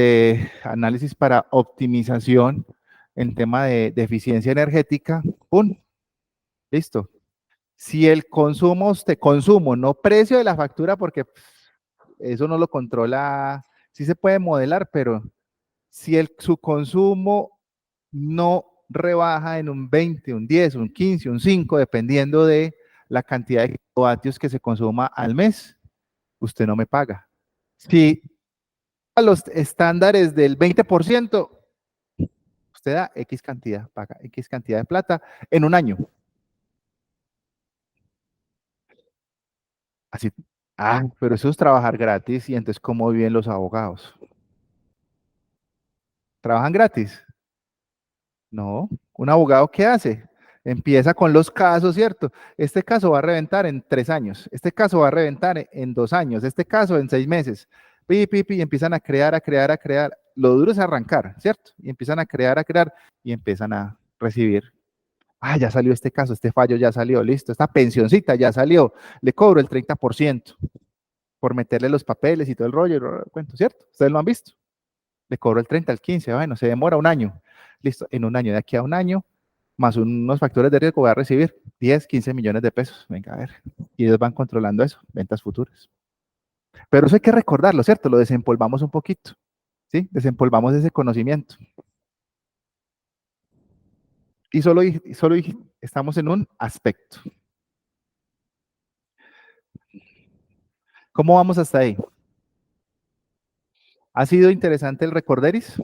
para optimización en tema de eficiencia energética, ¡pum! Listo. Si el consumo, no precio de la factura, porque eso no lo controla, sí se puede modelar, pero si su consumo no rebaja en un 20, un 10, un 15, un 5, dependiendo de la cantidad de kilovatios que se consuma al mes, usted no me paga. Si a los estándares del 20%, usted da X cantidad, paga X cantidad de plata en un año. Así, pero eso es trabajar gratis y entonces ¿cómo viven los abogados? ¿Trabajan gratis? No. ¿Un abogado qué hace? Empieza con los casos, ¿cierto? Este caso va a reventar en 3 años, este caso va a reventar en 2 años, este caso en 6 meses. Y empiezan a crear, a crear, a crear. Lo duro es arrancar, ¿cierto? Y empiezan a crear y empiezan a recibir. Ah, ya salió este caso, este fallo ya salió, listo, esta pensioncita ya salió, le cobro el 30% por meterle los papeles y todo el rollo, y cuento, ¿cierto? Ustedes lo han visto. le cobro el 30, el 15, bueno, se demora un año. Listo, en un año, de aquí a un año, más unos factores de riesgo, voy a recibir 10, 15 millones de pesos. Venga, a ver. Y ellos van controlando eso, ventas futuras. Pero eso hay que recordarlo, ¿cierto? Lo desempolvamos un poquito, ¿sí? Desempolvamos ese conocimiento. Y solo estamos en un aspecto. ¿Cómo vamos hasta ahí? ¿Ha sido interesante el recorderis?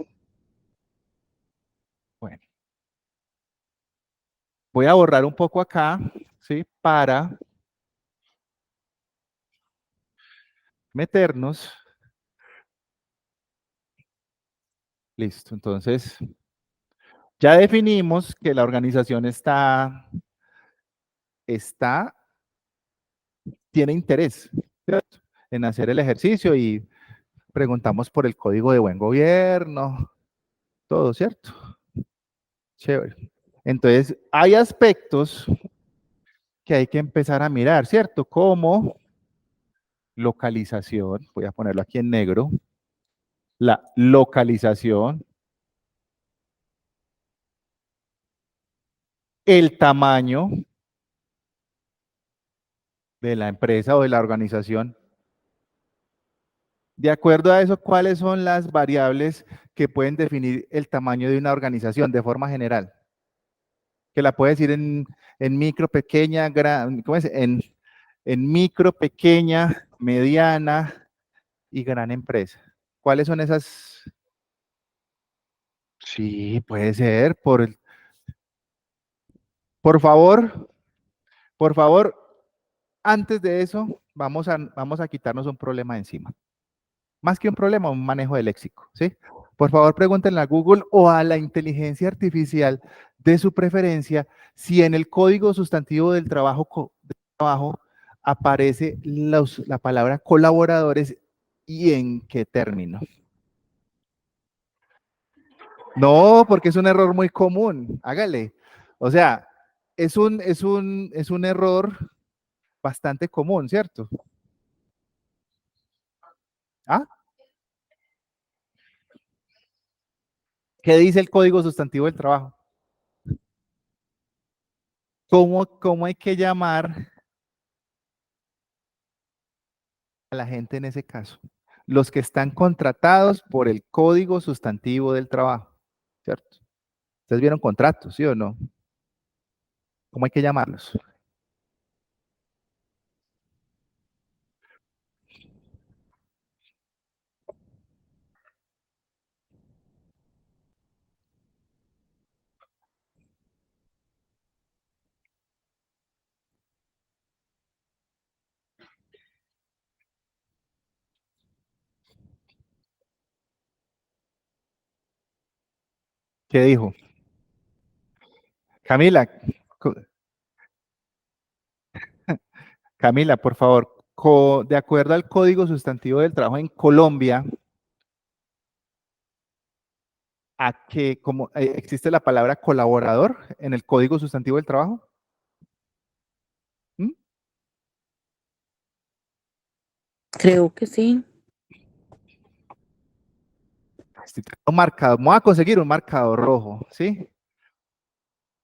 Bueno, voy a borrar un poco acá, ¿sí? Para meternos. Listo, entonces ya definimos que la organización tiene interés, ¿cierto? En hacer el ejercicio y preguntamos por el código de buen gobierno, todo, ¿cierto? Chévere. Entonces, hay aspectos que hay que empezar a mirar, ¿cierto? Como localización, voy a ponerlo aquí en negro, la localización, el tamaño de la empresa o de la organización. De acuerdo a eso, ¿cuáles son las variables que pueden definir el tamaño de una organización de forma general? Que la puede decir en micro, pequeña, gran, ¿cómo es? En micro, pequeña, mediana y gran empresa. ¿Cuáles son esas? Sí, puede ser. Por favor, por favor, antes de eso, vamos a quitarnos un problema de encima. Más que un problema, un manejo de léxico, ¿sí? Por favor, pregúntenle a Google o a la inteligencia artificial de su preferencia si en el código sustantivo del trabajo aparece la palabra colaboradores y en qué término. No, porque es un error muy común. Hágale. O sea, es un error bastante común, ¿cierto? ¿Ah? ¿Qué dice el código sustantivo del trabajo? ¿Cómo hay que llamar a la gente en ese caso? Los que están contratados por el código sustantivo del trabajo, ¿cierto? Ustedes vieron contratos, ¿sí o no? ¿Cómo hay que llamarlos? ¿Qué dijo? Camila, co- Camila, por favor, de acuerdo al código sustantivo del trabajo en Colombia, ¿a qué, como, existe la palabra colaborador en el código sustantivo del trabajo? ¿Mm? Creo que sí. Un marcador, voy a conseguir un marcador rojo, ¿sí?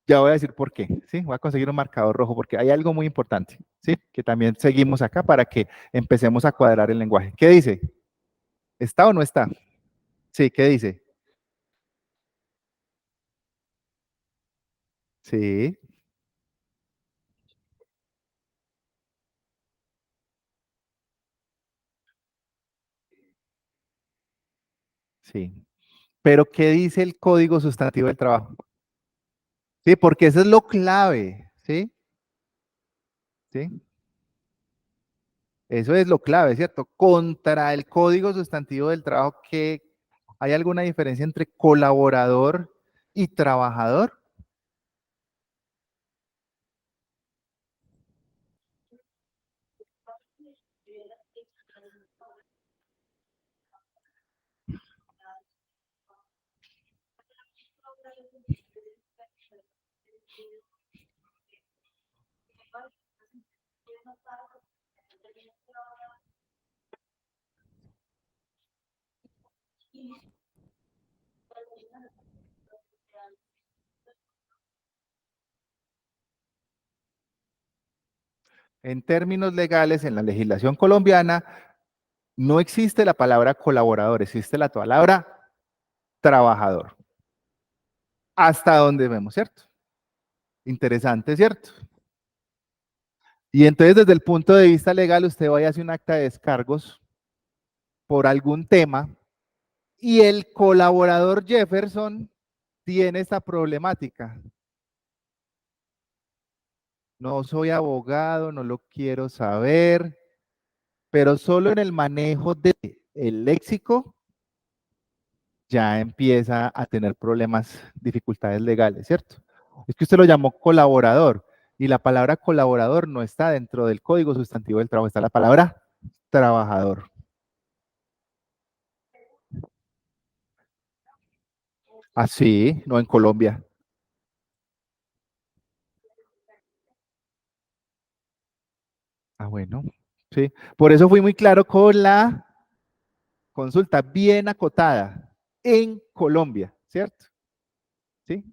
Ya voy a decir por qué, ¿sí? Voy a conseguir un marcador rojo porque hay algo muy importante, ¿sí? Que también seguimos acá para que empecemos a cuadrar el lenguaje. ¿Qué dice? ¿Está o no está? Sí, ¿qué dice? Sí, sí. Pero ¿qué dice el código sustantivo del trabajo? Sí, porque eso es lo clave, ¿sí? Sí. Eso es lo clave, ¿cierto? Contra el código sustantivo del trabajo, ¿qué, hay alguna diferencia entre colaborador y trabajador? En términos legales, en la legislación colombiana, no existe la palabra colaborador, existe la palabra trabajador. Hasta donde vemos, ¿cierto? Interesante, ¿cierto? Y entonces, desde el punto de vista legal, usted vaya a hacer un acta de descargos por algún tema y el colaborador Jefferson tiene esta problemática. No soy abogado, no lo quiero saber, pero solo en el manejo del léxico ya empieza a tener problemas, dificultades legales, ¿cierto? Es que usted lo llamó colaborador y la palabra colaborador no está dentro del código sustantivo del trabajo, está la palabra trabajador. Así, no en Colombia. Ah, bueno, sí. Por eso fui muy claro con la consulta bien acotada en Colombia, ¿cierto? ¿Sí?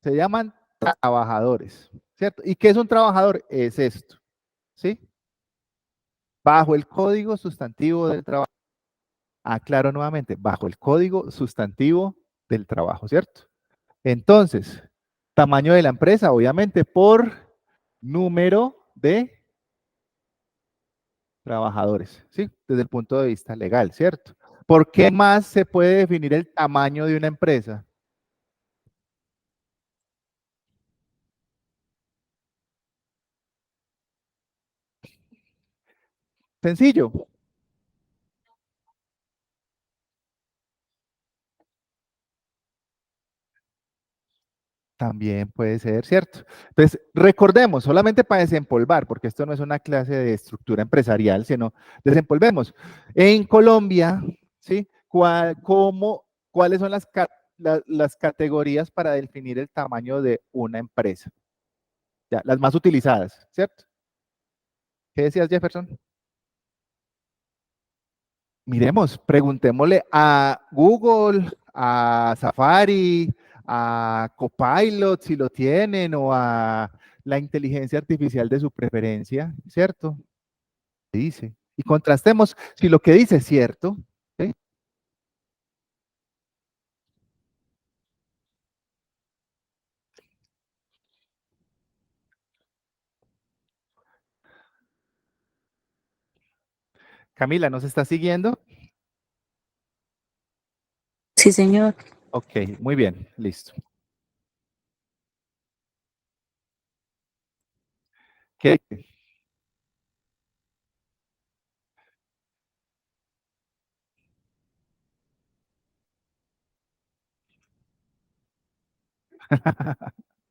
Se llaman trabajadores, ¿cierto? ¿Y qué es un trabajador? Es esto, ¿sí? Bajo el código sustantivo del trabajo. Aclaro nuevamente, bajo el código sustantivo del trabajo, ¿cierto? Entonces, tamaño de la empresa, obviamente, por número de trabajadores, ¿sí? Desde el punto de vista legal, ¿cierto? ¿Por qué más se puede definir el tamaño de una empresa? Sencillo, también puede ser, ¿cierto? Entonces, recordemos, solamente para desempolvar, porque esto no es una clase de estructura empresarial, sino desempolvemos. En Colombia, ¿sí? ¿Cuáles son las categorías para definir el tamaño de una empresa? Ya, las más utilizadas, ¿cierto? ¿Qué decías, Jefferson? Miremos, preguntémosle a Google, a Safari, a Copilot si lo tienen o a la inteligencia artificial de su preferencia, ¿cierto? Dice. Y contrastemos si lo que dice es cierto. ¿Sí? Camila, ¿nos está siguiendo? Sí, señor. Ok, muy bien, listo. ¿Qué?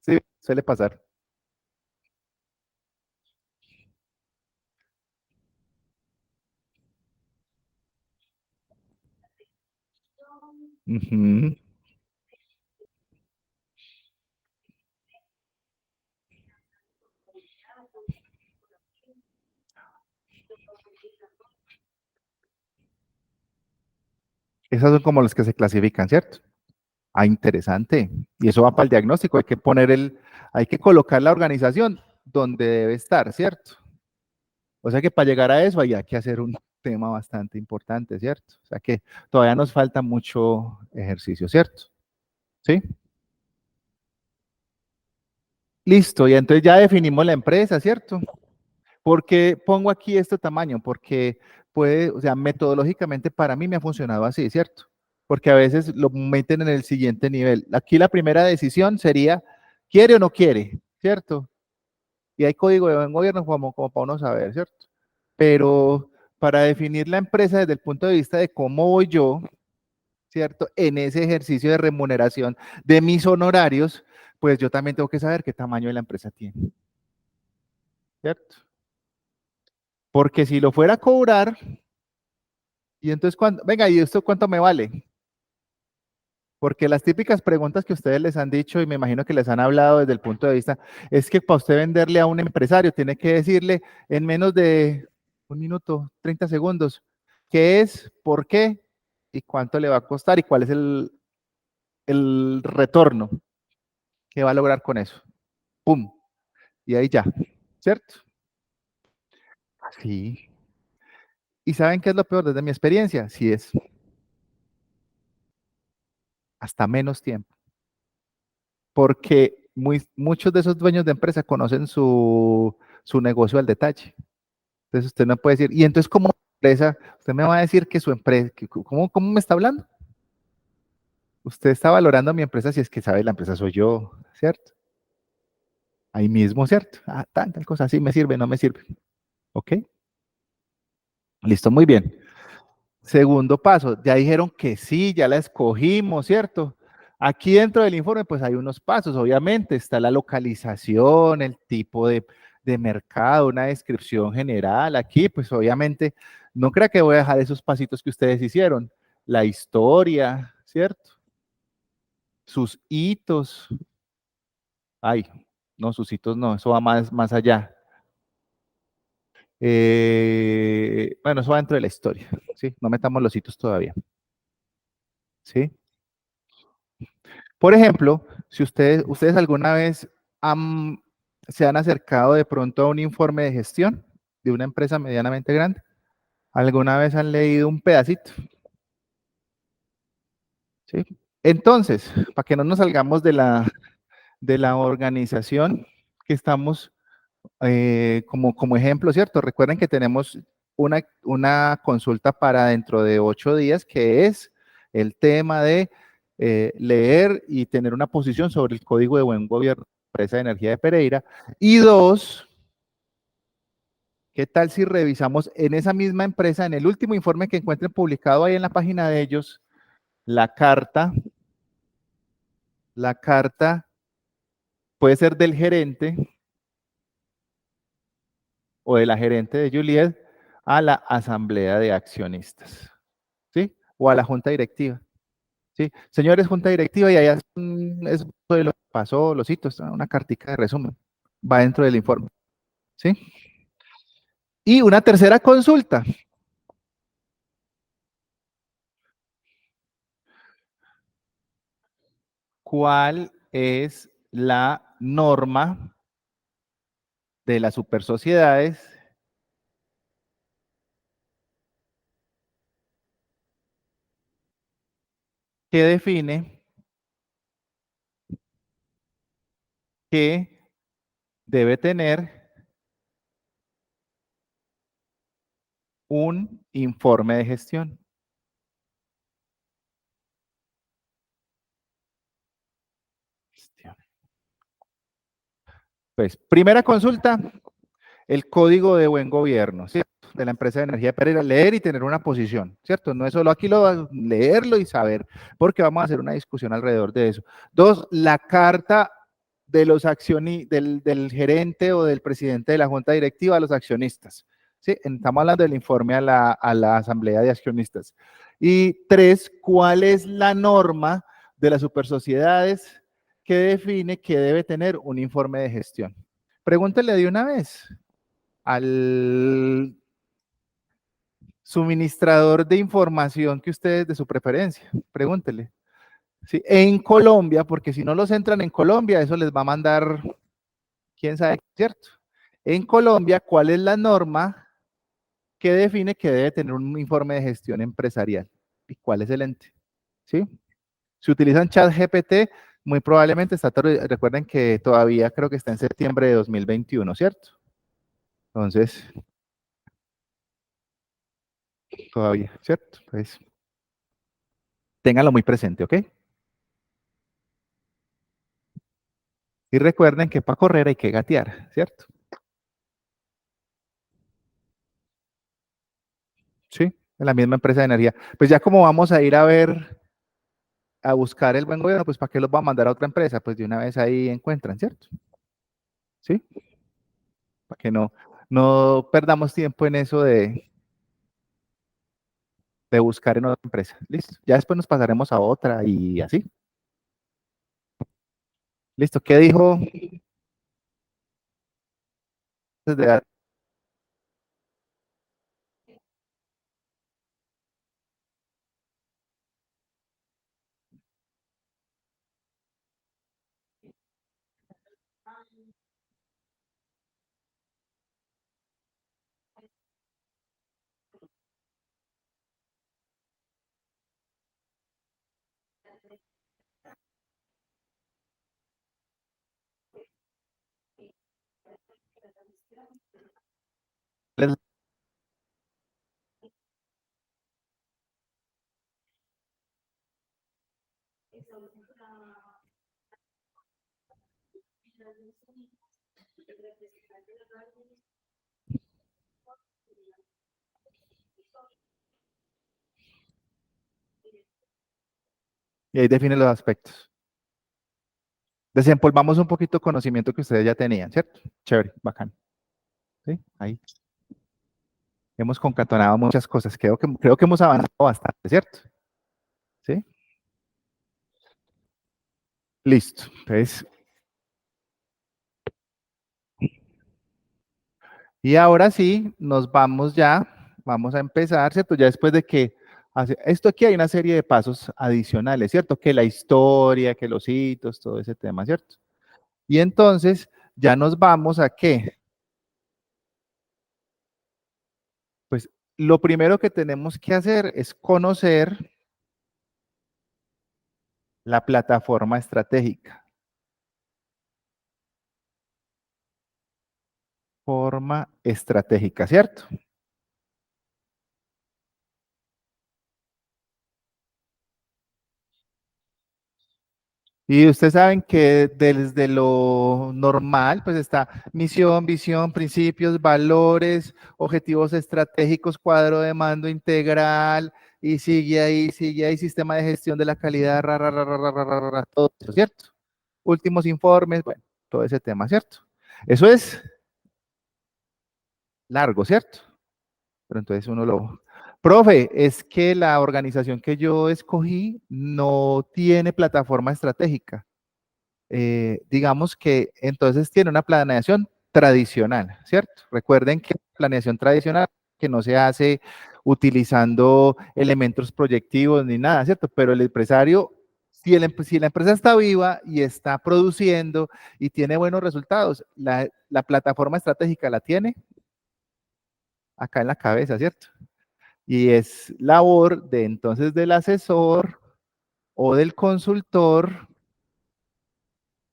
Sí, suele pasar. Ujú. Esas son como las que se clasifican, ¿cierto? Ah, interesante. Y eso va para el diagnóstico. Hay que colocar la organización donde debe estar, ¿cierto? O sea que para llegar a eso hay que hacer un tema bastante importante, ¿cierto? O sea que todavía nos falta mucho ejercicio, ¿cierto? ¿Sí? Listo, y entonces ya definimos la empresa, ¿cierto? ¿Por qué pongo aquí este tamaño? Porque puede, o sea, metodológicamente para mí me ha funcionado así, ¿cierto? Porque a veces lo meten en el siguiente nivel. Aquí la primera decisión sería, ¿quiere o no quiere? ¿Cierto? Y hay código de buen gobierno como para uno saber, ¿cierto? Pero para definir la empresa desde el punto de vista de cómo voy yo, ¿cierto? En ese ejercicio de remuneración de mis honorarios, pues yo también tengo que saber qué tamaño de la empresa tiene, ¿cierto? Porque si lo fuera a cobrar, y entonces, venga, ¿y esto cuánto me vale? Porque las típicas preguntas que ustedes les han dicho y me imagino que les han hablado desde el punto de vista, es que para usted venderle a un empresario tiene que decirle en menos de un minuto, 30 segundos, qué es, por qué y cuánto le va a costar y cuál es el retorno que va a lograr con eso. ¡Pum! Y ahí ya, ¿cierto? Sí. ¿Y saben qué es lo peor desde mi experiencia? Sí es hasta menos tiempo, porque muchos de esos dueños de empresa conocen su negocio al detalle. Entonces usted no puede decir, y entonces como empresa, usted me va a decir que su empresa, ¿cómo me está hablando? Usted está valorando a mi empresa si es que sabe la empresa soy yo, ¿cierto? Ahí mismo, ¿cierto? Ah, tal cosa, sí me sirve, no me sirve. ¿Ok? Listo, muy bien. Segundo paso, ya dijeron que sí, ya la escogimos, ¿cierto? Aquí dentro del informe, pues hay unos pasos, obviamente, está la localización, el tipo de mercado, una descripción general. Aquí, pues obviamente, no crea que voy a dejar esos pasitos que ustedes hicieron. La historia, ¿cierto? Sus hitos. Ay, no, sus hitos no, eso va más allá. Bueno, eso va dentro de la historia, ¿sí? No metamos los hitos todavía, ¿sí? Por ejemplo, si ustedes alguna vez se han acercado de pronto a un informe de gestión de una empresa medianamente grande, alguna vez han leído un pedacito, ¿sí? Entonces, para que no nos salgamos de la organización que estamos como ejemplo, ¿cierto? Recuerden que tenemos una consulta para dentro de 8 días, que es el tema de leer y tener una posición sobre el Código de Buen Gobierno de la Empresa de Energía de Pereira. Y dos, ¿qué tal si revisamos en esa misma empresa, en el último informe que encuentren publicado ahí en la página de ellos, la carta puede ser del gerente o de la gerente de Juliet a la asamblea de accionistas, ¿sí? O a la junta directiva, ¿sí? Señores, junta directiva, y allá es de lo que pasó, los hitos, una cartica de resumen, va dentro del informe, ¿sí? Y una tercera consulta. ¿Cuál es la norma de las supersociedades que define que debe tener un informe de gestión? Pues, primera consulta, el código de buen gobierno, ¿cierto? De la empresa de energía de Pereira, leer y tener una posición, ¿cierto? No es solo aquí leerlo y saber, porque vamos a hacer una discusión alrededor de eso. Dos, la carta de los del gerente o del presidente de la junta directiva a los accionistas. ¿Sí? Estamos hablando del informe a la asamblea de accionistas. Y tres, ¿cuál es la norma de las supersociedades que define que debe tener un informe de gestión? Pregúntele de una vez al suministrador de información que ustedes de su preferencia. Pregúntele. Sí, en Colombia, porque si no los entran en Colombia, eso les va a mandar, quién sabe, ¿cierto? En Colombia, ¿cuál es la norma que define que debe tener un informe de gestión empresarial? ¿Y cuál es el ente? ¿Sí? Si utilizan ChatGPT, muy probablemente recuerden que todavía creo que está en septiembre de 2021, ¿cierto? Entonces, todavía, ¿cierto? Pues, ténganlo muy presente, ¿ok? Y recuerden que para correr hay que gatear, ¿cierto? Sí, en la misma empresa de energía. Pues ya como vamos a ir a buscar el buen gobierno, pues ¿para qué los va a mandar a otra empresa? Pues de una vez ahí encuentran, ¿cierto? Sí, para que no perdamos tiempo en eso de buscar en otra empresa. Listo. Ya después nos pasaremos a otra y así. Listo. ¿Qué dijo? Desde Y ahí define los aspectos. Desempolvamos un poquito conocimiento que ustedes ya tenían, ¿cierto? Chévere, bacán. ¿Sí? Ahí hemos concatenado muchas cosas. Creo que hemos avanzado bastante, ¿cierto? ¿Sí? Listo. Entonces, y ahora sí, nos vamos ya, vamos a empezar, ¿cierto? Ya después de que esto aquí hay una serie de pasos adicionales, ¿cierto? Que la historia, que los hitos, todo ese tema, ¿cierto? Y entonces ya nos vamos a qué. Pues lo primero que tenemos que hacer es conocer la plataforma estratégica. Forma estratégica, ¿cierto? Y ustedes saben que desde lo normal, pues está misión, visión, principios, valores, objetivos estratégicos, cuadro de mando integral, y sigue ahí, sistema de gestión de la calidad, todo eso, ¿cierto? Últimos informes, bueno, todo ese tema, ¿cierto? Eso es largo, ¿cierto? Pero entonces uno lo... Profe, es que la organización que yo escogí no tiene plataforma estratégica. Digamos que entonces tiene una planeación tradicional, ¿cierto? Recuerden que planeación tradicional que no se hace utilizando elementos proyectivos ni nada, ¿cierto? Pero el empresario, si la empresa está viva y está produciendo y tiene buenos resultados, la plataforma estratégica la tiene acá en la cabeza, ¿cierto? Y es labor de entonces del asesor o del consultor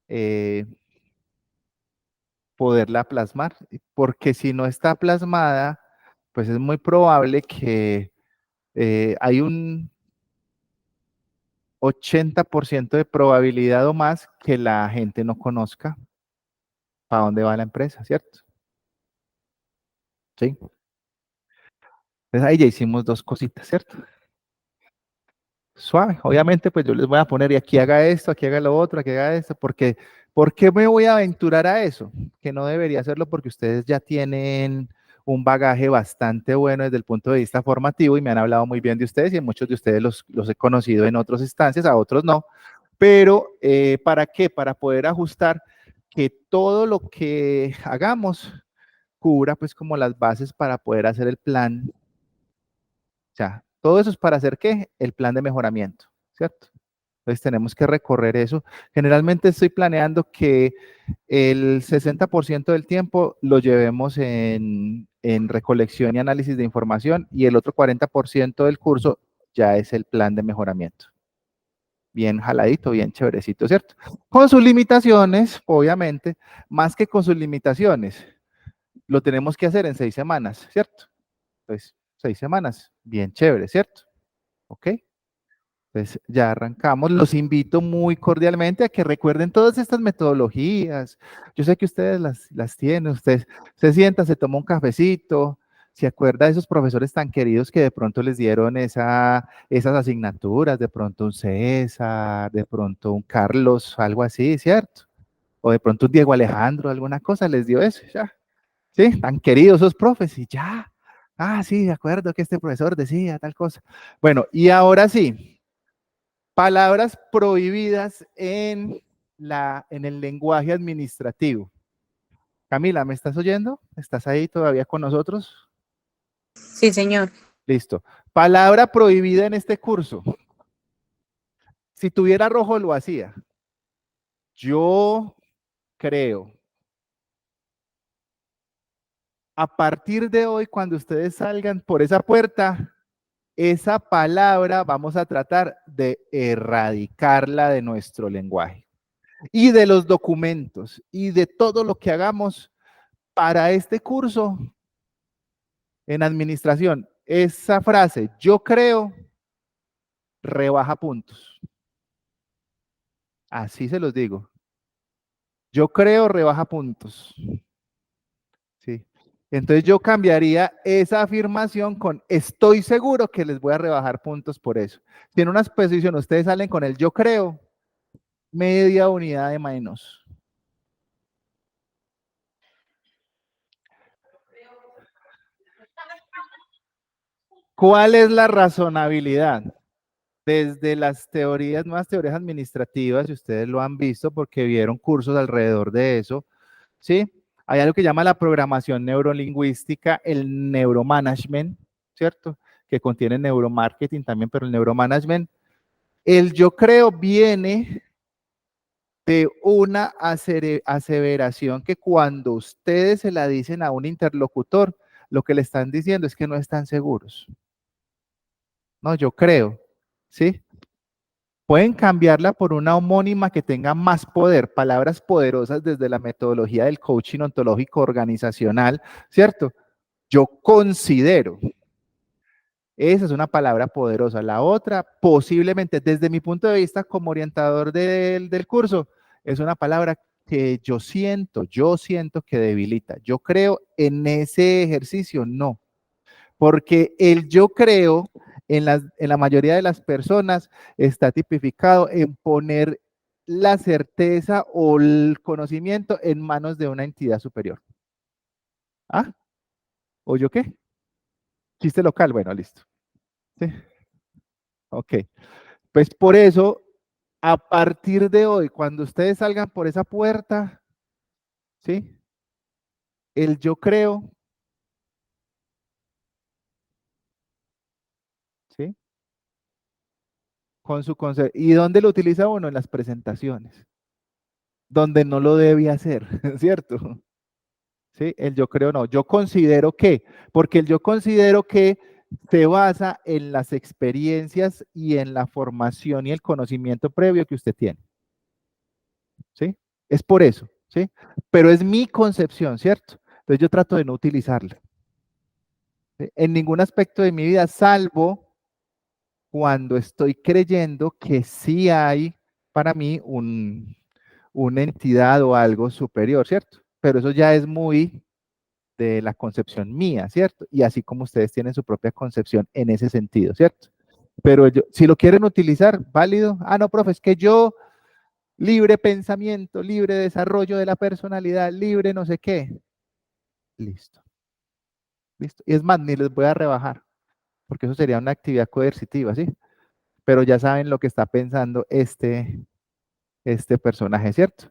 eh, poderla plasmar, porque si no está plasmada, pues es muy probable que hay un 80% de probabilidad o más que la gente no conozca para dónde va la empresa, ¿cierto? Sí. Entonces ahí ya hicimos dos cositas, ¿cierto? Suave. Obviamente, pues yo les voy a poner y aquí haga esto, aquí haga lo otro, aquí haga esto, porque ¿por qué me voy a aventurar a eso? Que no debería hacerlo porque ustedes ya tienen un bagaje bastante bueno desde el punto de vista formativo y me han hablado muy bien de ustedes y muchos de ustedes los he conocido en otras instancias, a otros no. Pero, ¿para qué? Para poder ajustar que todo lo que hagamos cubra pues como las bases para poder hacer el plan. O sea, todo eso es para hacer ¿qué? El plan de mejoramiento, ¿cierto? Entonces tenemos que recorrer eso. Generalmente estoy planeando que el 60% del tiempo lo llevemos en recolección y análisis de información y el otro 40% del curso ya es el plan de mejoramiento. Bien jaladito, bien chéverecito, ¿cierto? Con sus limitaciones, obviamente, más que con sus limitaciones, lo tenemos que hacer en 6 semanas, ¿cierto? Pues 6 semanas, bien chévere, ¿cierto? ¿Ok? Entonces ya arrancamos. Los invito muy cordialmente a que recuerden todas estas metodologías. Yo sé que ustedes las tienen, usted se sienta, se toma un cafecito, se acuerda de esos profesores tan queridos que de pronto les dieron esas asignaturas, de pronto un César, de pronto un Carlos, algo así, ¿cierto? O de pronto un Diego Alejandro, alguna cosa les dio eso, ya. Sí, tan queridos esos profes y ya. Ah, sí, de acuerdo que este profesor decía tal cosa. Bueno, y ahora sí. Palabras prohibidas en el lenguaje administrativo. Camila, ¿me estás oyendo? ¿Estás ahí todavía con nosotros? Sí, señor. Listo. Palabra prohibida en este curso. Si tuviera rojo, lo hacía. Yo creo. A partir de hoy, cuando ustedes salgan por esa puerta, esa palabra vamos a tratar de erradicarla de nuestro lenguaje y de los documentos y de todo lo que hagamos. para este curso en administración, esa frase, yo creo, rebaja puntos. Así se los digo. Yo creo, rebaja puntos. Sí. Entonces yo cambiaría esa afirmación con estoy seguro que les voy a rebajar puntos por eso. Si en una exposición ustedes salen con el yo creo, media unidad de menos. ¿Cuál es la razonabilidad? Desde las teorías, nuevas teorías administrativas, si ustedes lo han visto porque vieron cursos alrededor de eso, ¿sí? Hay algo que llama la programación neurolingüística, el neuromanagement, ¿cierto? Que contiene neuromarketing también, pero el neuromanagement. El yo creo viene de una aseveración que cuando ustedes se la dicen a un interlocutor, lo que le están diciendo es que no están seguros. No, yo creo, ¿sí? Pueden cambiarla por una homónima que tenga más poder, palabras poderosas desde la metodología del coaching ontológico organizacional, ¿cierto? Yo considero. Esa es una palabra poderosa. La otra, posiblemente, desde mi punto de vista como orientador del curso, es una palabra que yo siento que debilita. Yo creo en ese ejercicio, no. Porque el yo creo en la mayoría de las personas está tipificado en poner la certeza o el conocimiento en manos de una entidad superior. ¿Ah? ¿O yo qué? Chiste local, bueno, listo. Sí. Ok. Pues por eso, a partir de hoy, cuando ustedes salgan por esa puerta, ¿sí? El yo creo, ¿sí? Con su concepto. ¿Y dónde lo utiliza uno? En las presentaciones, donde no lo debe hacer, ¿cierto? ¿Sí? El yo creo no. Yo considero que, porque el yo considero que se basa en las experiencias y en la formación y el conocimiento previo que usted tiene. ¿Sí? Es por eso, ¿sí? Pero es mi concepción, ¿cierto? Entonces yo trato de no utilizarla. ¿Sí? En ningún aspecto de mi vida, salvo cuando estoy creyendo que sí hay para mí una entidad o algo superior, ¿cierto? Pero eso ya es muy de la concepción mía, ¿cierto? Y así como ustedes tienen su propia concepción en ese sentido, ¿cierto? Pero si lo quieren utilizar, válido. Ah, no, profe, es que yo, libre pensamiento, libre desarrollo de la personalidad, libre no sé qué. Listo, listo. Y es más, ni les voy a rebajar, porque eso sería una actividad coercitiva, ¿sí? Pero ya saben lo que está pensando este personaje, ¿cierto?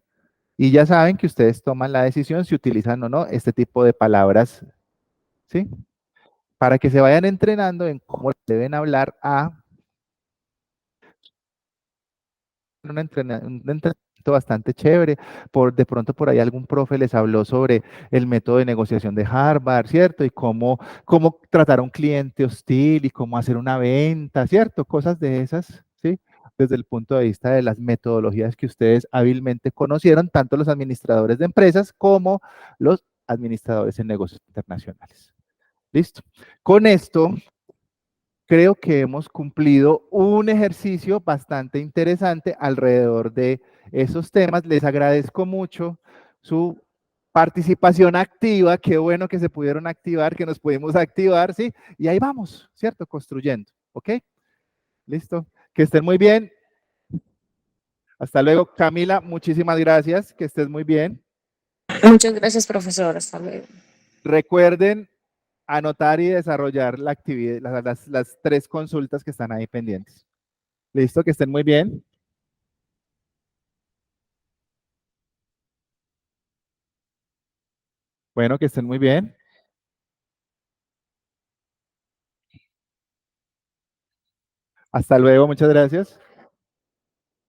Y ya saben que ustedes toman la decisión si utilizan o no este tipo de palabras, ¿sí? Para que se vayan entrenando en cómo deben hablar a un entrenamiento bastante chévere. De pronto por ahí algún profe les habló sobre el método de negociación de Harvard, ¿cierto? Y cómo tratar a un cliente hostil y cómo hacer una venta, ¿cierto? Cosas de esas, ¿sí? Desde el punto de vista de las metodologías que ustedes hábilmente conocieron, tanto los administradores de empresas como los administradores en negocios internacionales. ¿Listo? Con esto creo que hemos cumplido un ejercicio bastante interesante alrededor de esos temas. Les agradezco mucho su participación activa. Qué bueno que se pudieron activar, que nos pudimos activar, ¿sí? Y ahí vamos, ¿cierto? Construyendo, ¿ok? Listo. Que estén muy bien. Hasta luego, Camila. Muchísimas gracias. Que estés muy bien. Muchas gracias, profesor. Hasta luego. Recuerden anotar y desarrollar la actividad, las 3 consultas que están ahí pendientes. Listo, que estén muy bien. Bueno, que estén muy bien. Hasta luego, muchas gracias.